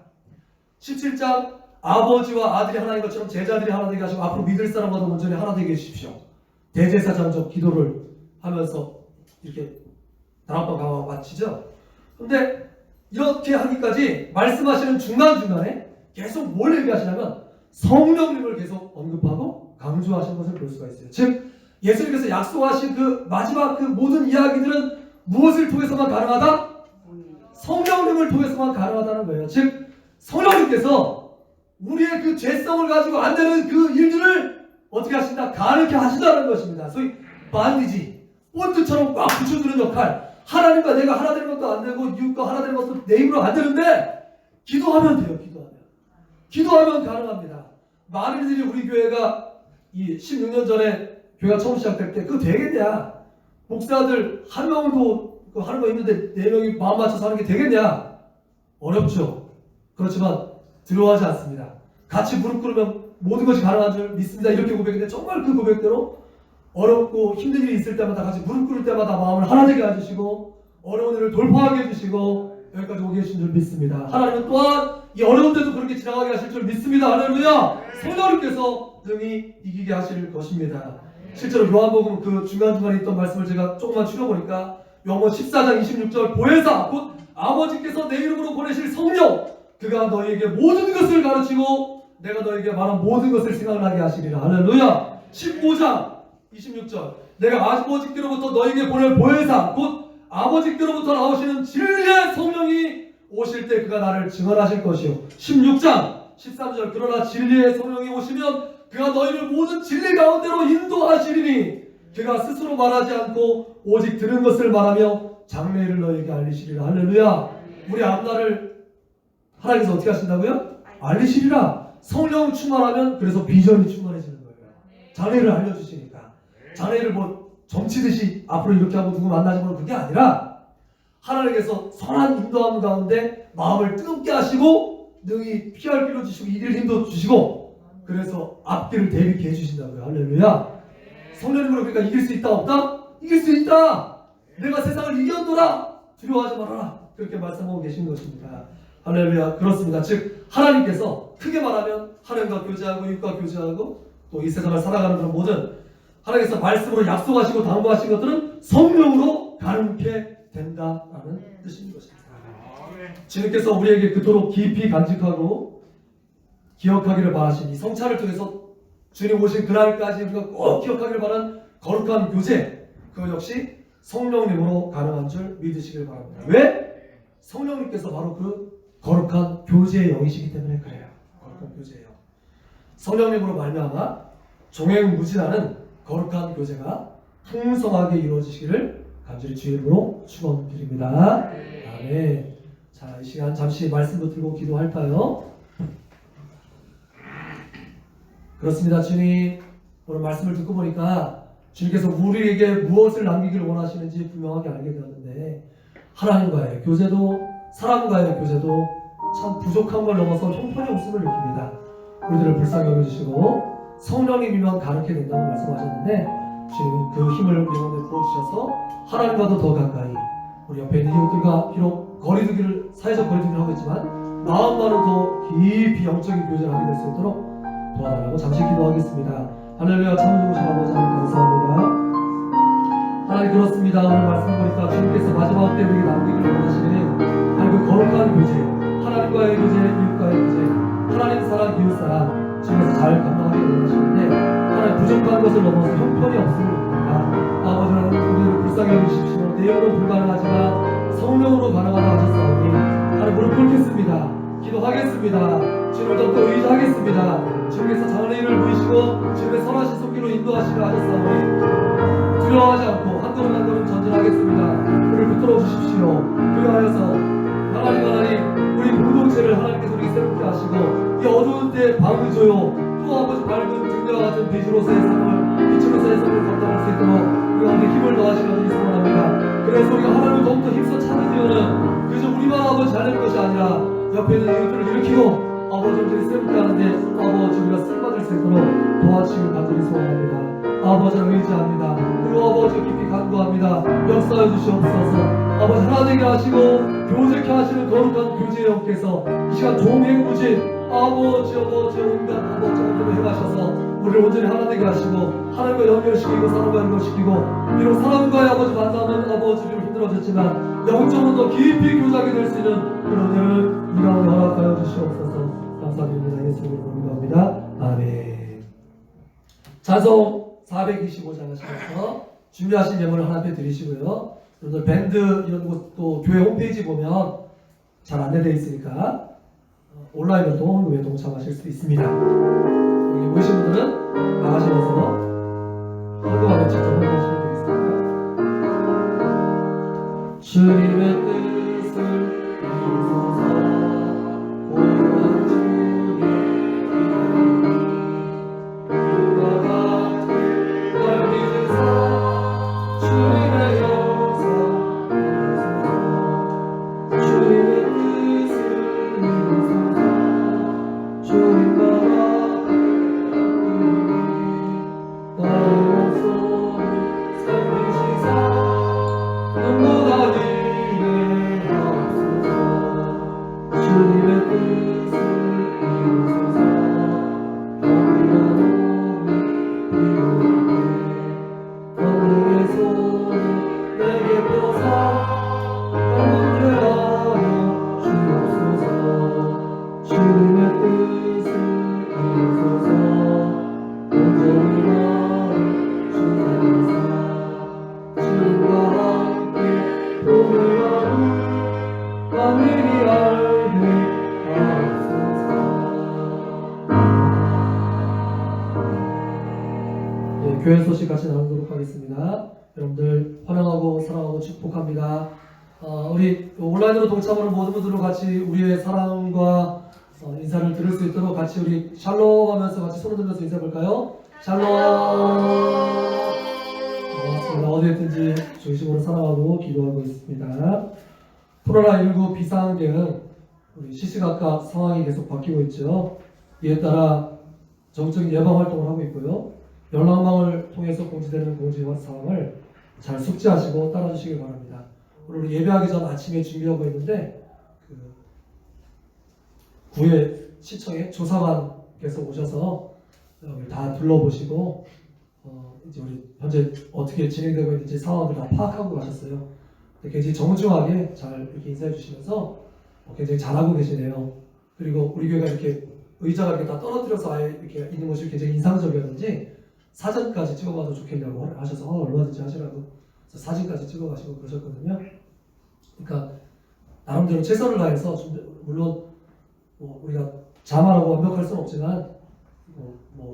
17장 아버지와 아들이 하나인 것처럼 제자들이 하나 되게 하시고 앞으로 믿을 사람과도 온전히 하나 되게 해주십시오. 대제사장적 기도를 하면서 이렇게 다락방 강화가 마치죠. 근데 이렇게 하기까지 말씀하시는 중간중간에 계속 뭘 얘기하시냐면 성령님을 계속 언급하고 강조하신 것을 볼 수가 있어요. 즉 예수님께서 약속하신 그 마지막 그 모든 이야기들은 무엇을 통해서만 가능하다? 성령님을 통해서만 가능하다는 거예요. 즉 성령님께서 우리의 그 죄성을 가지고 안 되는 그 일들을 어떻게 하신다? 가르쳐 하신다는 것입니다. 소위 반디지, 본드처럼 꽉 붙여주는 역할. 하나님과 내가 하나 되는 것도 안 되고 이웃과 하나 되는 것도 내 힘으로 안 되는데 기도하면 돼요. 기도하면 가능합니다. 많은 이들이 우리 교회가 이 16년 전에 교회가 처음 시작될 때 그거 되겠냐? 목사들 한 명도 하는 거 있는데 4명이 마음 맞춰서 하는 게 되겠냐? 어렵죠. 그렇지만 두려워하지 않습니다. 같이 무릎 꿇으면 모든 것이 가능한 줄 믿습니다. 이렇게 고백했는데 정말 그 고백대로 어렵고 힘든 일이 있을 때마다 같이 무릎 꿇을 때마다 마음을 하나 되게 해주시고 어려운 일을 돌파하게 해주시고 여기까지 오게 해주신 줄 믿습니다. 하나님은 또한 이 어려운 때도 그렇게 지나가게 하실 줄 믿습니다. 할렐루야. 성령님께서 능히 이기게 하실 것입니다. 실제로 요한복음 그 중간중간에 있던 말씀을 제가 조금만 추려보니까 요한복음 14장 26절 보혜사 곧 아버지께서 내 이름으로 보내실 성령 그가 너희에게 모든 것을 가르치고 내가 너희에게 말한 모든 것을 생각나게 하시리라. 할렐루야. 15장 26절 내가 아버지께로부터 너희에게 보낼 보혜사 곧 아버지께로부터 나오시는 진리의 성령이 오실 때 그가 나를 증언하실 것이요. 16장 13절 그러나 진리의 성령이 오시면 그가 너희를 모든 진리 가운데로 인도하시리니 그가 스스로 말하지 않고 오직 들은 것을 말하며 장래를 너희에게 알리시리라. 할렐루야. 우리 앞날을 하나님께서 어떻게 하신다고요? 알리시리라. 성령 충만하면 그래서 비전이 충만해지는 거예요. 장래를 알려주시니까. 장래를 뭐 점치듯이 앞으로 이렇게 하고 누구 만나지 말고 그게 아니라 하나님께서 선한 인도함 가운데 마음을 뜨겁게 하시고 능히 피할 길로 주시고 이길 힘도 주시고 그래서 앞길을 대비케 해주신다고요. 할렐루야. 성령님으로 그러니까 이길 수 있다 없다? 이길 수 있다. 내가 세상을 이겼노라. 두려워하지 말아라. 그렇게 말씀하고 계신 것입니다. 할렐루야. 그렇습니다. 즉 하나님께서 크게 말하면 하나님과 교제하고 이웃과 교제하고 또 이 세상을 살아가는 그런 모든 하나님께서 말씀으로 약속하시고 당부하신 것들은 성령으로 가능케 된다라는 뜻인 것입니다. 주님께서 우리에게 그토록 깊이 간직하고 기억하기를 바라신 이 성찬을 통해서 주님 오신 그날까지 우리가 꼭 기억하기를 바라는 거룩한 교제 그것 역시 성령님으로 가능한 줄 믿으시길 바랍니다. 왜? 성령님께서 바로 그 거룩한 교제의 영이시기 때문에 그래요. 거룩한 교제의 영. 성령님으로 말미암아 종횡무진하는 거룩한 교제가 풍성하게 이루어지시기를 간절히 주의 이름으로 축원드립니다. 아멘. 자, 이 시간 잠시 말씀 붙들고 기도할까요? 그렇습니다. 주님, 오늘 말씀을 듣고 보니까 주님께서 우리에게 무엇을 남기기를 원하시는지 분명하게 알게 되었는데 하나님과의 교제도 사람과의 교제도 참 부족한 걸 넘어서 형편이 없음을 느낍니다. 우리들을 불쌍히 여겨주시고 성령님이면 가르쳐 된다고 말씀하셨는데 주님은 그 힘을 우리 가운데 부어주셔서 하나님과도 더 가까이 우리 옆에 있는 이웃들과 비록 거리두기를 사회적 거리두기를 하고 있지만 마음만은 더 깊이 영적인 교제를 하게 될 수 있도록 도와달라고 잠시 기도하겠습니다. 할렐루야. 참 좋으신 아버지 하나님 감사합니다. 하나님 그렇습니다. 오늘 말씀 보니까 주님께서 마지막 때 우리에게 남기기를 원하시는 하나님 그 거룩한 교제 하나님과의 교제 이웃과의 교제 하나님 사랑 이웃 사랑 주님께서 잘 감당하기를 원하시는데 하나님 부족한 것을 넘어서 형편이 없음을 느낍니다. 아버지 하나님 우리를 불쌍히 여기십시오. 내 힘으로 불가능하지만 성령으로 가능하다 하셨사오니 하나님 무릎 꿇겠습니다. 기도하겠습니다. 주님을 더욱더 의지하겠습니다. 주님께서 장래의 일을 보이시고 주님의 선하신 손길로 인도하시려 하셨사오니 두려워하지 않고 한 걸음 한 걸음 전진하겠습니다. 우리를 붙들어 주십시오. 그리하여서 하나님 우리 공동체를 하나님께서 우리 새롭게 하시고 이 어두운 때에 방을 줘요. 또 아버지 밝은 등대와 같은 빛으로서의 삶을 빛으로서의 삶을 감당할 수 있도록 우리 가운데 힘을 더하시려 주니 소원합니다. 그래서 우리가 하나님을 더욱더 힘써 찾는 이유는 그저 우리만 아버지 잘되는 것이 아니라 옆에 있는 이웃들을 일으키고 아버지 우리를 새롭게 하는데 아버지 우리가 쓰임받을 수 있도록 도와주시길 간절히 소원합니다. 아버지를 의지합니다. 그리고 아버지 깊이 간구합니다. 역사해 주시옵소서. 아버지 하나 되게 하시고 교제케 하시는 거룩한 교제의 영께서 이 시간 종행무진 아버지 온갖 아버지 함께 행하셔서 우리를 온전히 하나 되게 하시고 하나님과 연결시키고 사람과 연결시키고 비록 사람과의 아버지 만남은 아버지를 힘들어졌지만 영적으로 더 깊이 교제하게 될 수 있는 그런 은혜를 이 가운데 허락하여 주시옵소서. 감사드립니다. 예수님으로 기도합니다. 아멘. 찬송 425장 하시면서 준비하신 예물을 하나 더 드리시고요. 여러분들 밴드 이런 곳도 교회 홈페이지 보면 잘 안내되어 있으니까 온라인으로도 후에 동참하실 수 있습니다. 여기 모이신 분들은 나가시면서 헌금하면 직접 헌금하시면 되겠습니다. 주님의 뜻을 이루소서. 고요한 주의 이름이 그와 같은 널 믿은 사 주님의 역사 이루소서. 주님의 뜻을 이루소서. 주님과 같은 나의 목소리 살리시사 눈보다 길게 하옵소서. 주님의 뜻을 이루소서. 권능의 손을 내게 펴사 강건케 하여 주옵소서. 주님의 뜻을 이루소서. 온전히 나를 주사사 주님과 함께 돈을 나누 만민이 알게 하옵소서. 교회 소식 같이 나누도록 하겠습니다. 여러분들 환영하고 사랑하고 축복합니다. 우리 온라인으로 동참하는 모든 분들로 같이 우리의 사랑과 인사를 들을 수 있도록 같이 우리 샬롬 하면서 같이 손을 들면서 인사해 볼까요? 샬롬. 반갑습니다. 어디에 있든지 중심으로 사랑하고 기도하고 있습니다. 코로나19 비상 대응 우리 시시각각 상황이 계속 바뀌고 있죠. 이에 따라 적극적인 예방 활동을 하고 있고요. 연락망을 통해서 공지되는 공지 사항을 잘 숙지하시고 따라주시기 바랍니다. 오늘 예배하기 전 아침에 준비하고 있는데 구의 시청에 조사관께서 오셔서 다 둘러보시고 이제 우리 현재 어떻게 진행되고 있는지 상황을 다 파악하고 가셨어요. 굉장히 정중하게 잘 이렇게 인사해 주시면서 굉장히 잘하고 계시네요. 그리고 우리 교회가 이렇게 의자가 이렇게 다 떨어뜨려서 아예 이렇게 있는 모습이 굉장히 인상적이었는지 사진까지 찍어가도 좋겠냐고 하셔서 얼마든지 하시라고 사진까지 찍어가시고 그러셨거든요. 그러니까 나름대로 최선을 다해서 물론 우리가 자만하고 완벽할 수는 없지만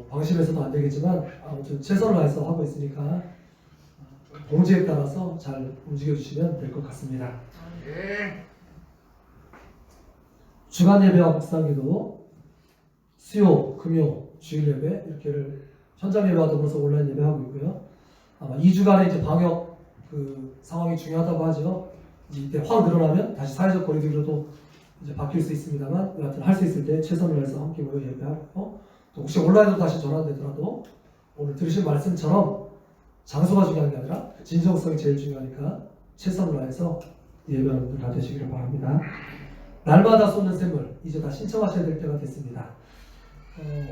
방심해서도 안 되겠지만 아무튼 최선을 다해서 하고 있으니까 공지에 따라서 잘 움직여 주시면 될 것 같습니다. 주간 예배와 묵상기도 수요, 금요, 주일 예배 이렇게를 현장 예배와 더불어서 온라인 예배하고 있고요. 아마 2주간의 이제 방역 상황이 중요하다고 하죠. 이때 확 늘어나면 다시 사회적 거리두기로도 이제 바뀔 수 있습니다만 여하튼 할 수 있을 때 최선을 다해서 함께 모여 예배하고 또 혹시 온라인으로 다시 전환되더라도 오늘 들으신 말씀처럼 장소가 중요한 게 아니라 진정성이 제일 중요하니까 최선을 다해서 예배하는 분들 다 되시기를 바랍니다. 날마다 쏟는 샘물 이제 다 신청하셔야 될 때가 됐습니다.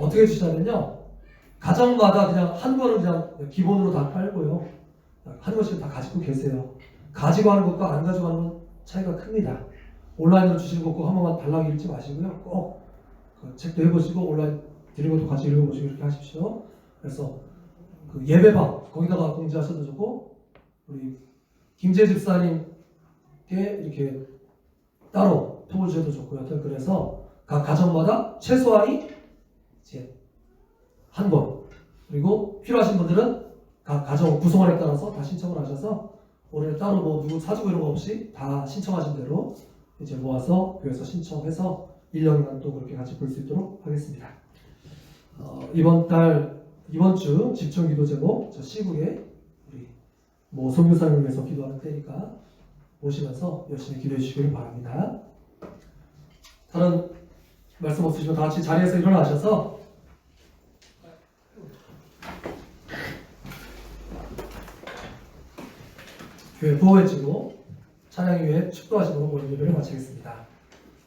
어떻게 주시냐면요. 가정마다 그냥 한 권은 그냥 기본으로 다 깔고요. 한 권씩 다 가지고 계세요. 가지고 하는 것과 안 가지고 하는 건 차이가 큽니다. 온라인으로 주시는 거 꼭 한 번만 달라고 읽지 마시고요. 꼭 그 책도 해보시고 온라인 드리는 것도 같이 읽어보시고 이렇게 하십시오. 그래서 그 예배방 거기다가 공지하셔도 좋고 우리 김재 집사님께 이렇게 따로 통을 주셔도 좋고요. 그래서 각 가정마다 최소한이 이제 한 번, 그리고 필요하신 분들은 각 가정 구성원에 따라서 다 신청을 하셔서 올해 따로 뭐 누구 사주고 이런 거 없이 다 신청하신 대로 이제 모아서 교회에서 신청해서 1년간 또 그렇게 같이 볼 수 있도록 하겠습니다. 이번 주 집중 기도 제목 저 시국에 우리 뭐 선교사님을 위해서 기도하는 때니까 오시면서 열심히 기도해 주시길 바랍니다. 다른 말씀 없으시면 다 같이 자리에서 일어나셔서 교회 보호해주고 찬양 위에 축도하시고 모든 예배를 마치겠습니다.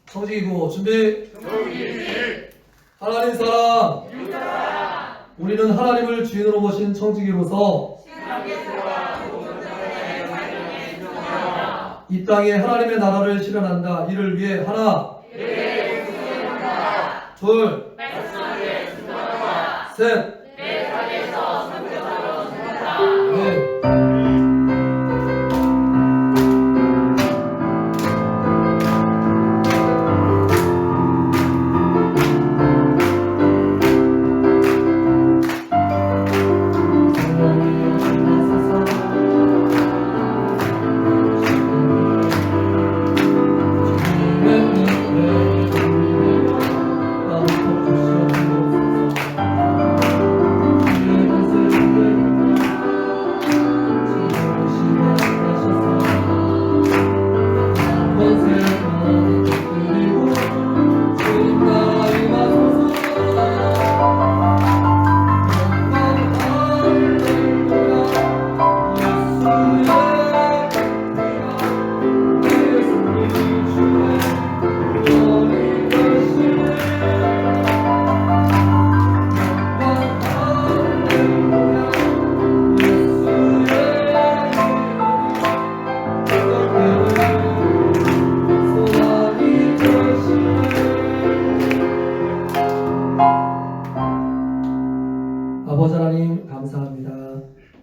청지기고 준비. 하나님 사랑. 우리는 하나님을 주인으로 모신 청지기로서 이 땅에 하나님의 나라를 실현한다. 이를 위해 하나, 둘, 셋, 넷. 아버지 하나님 감사합니다.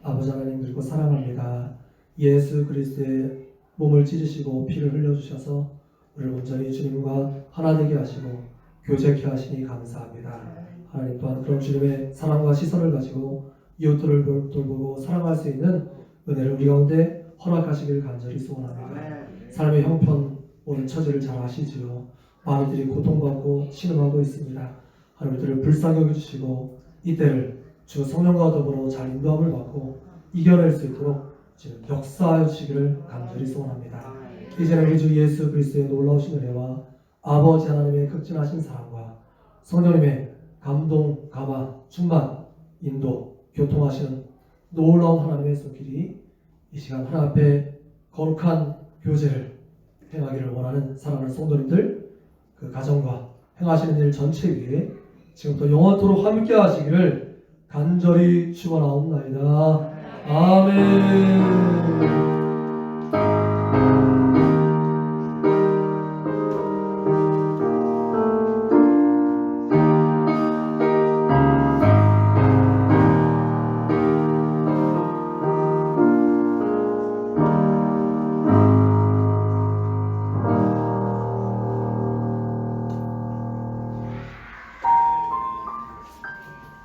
아버지 하나님 그리고 사랑합니다. 예수 그리스도의 몸을 찢으시고 피를 흘려주셔서 우리를 온전히 주님과 하나 되게 하시고 교제케 하시니 감사합니다. 하나님 또한 그런 주님의 사랑과 시선을 가지고 이웃들을 돌보고 사랑할 수 있는 은혜를 우리 가운데 허락하시길 간절히 소원합니다. 삶의 형편 모든 처지를 잘 아시지요. 많은 이들이 고통받고 신음하고 있습니다. 하나님 이들을 불쌍히 여겨주시고 이때를 주 성령과 더불어 잘 인도함을 받고 이겨낼 수 있도록 지금 역사하여 주시기를 간절히 소원합니다. 이제는 우리 주 예수 그리스도의 놀라우신 은혜와 아버지 하나님의 극진하신 사랑과 성령님의 감동, 감화, 충만, 인도, 교통하시는 놀라운 하나님의 손길이 이 시간 하나님 앞에 거룩한 교제를 행하기를 원하는 사랑하는 성도님들 그 가정과 행하시는 일 전체 위에 지금부터 영원토록 함께 하시기를 간절히 축원하옵나이다. 아멘.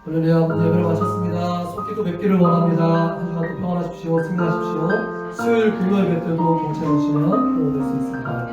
할렐루야. 예배를 마쳤습니다. 속기도 뵙기를 원합니다. 한 주간도 평안하십시오. 승리하십시오. 수요일 금요일 뵐 때도 동참해 주시면 도움될 수 있습니다.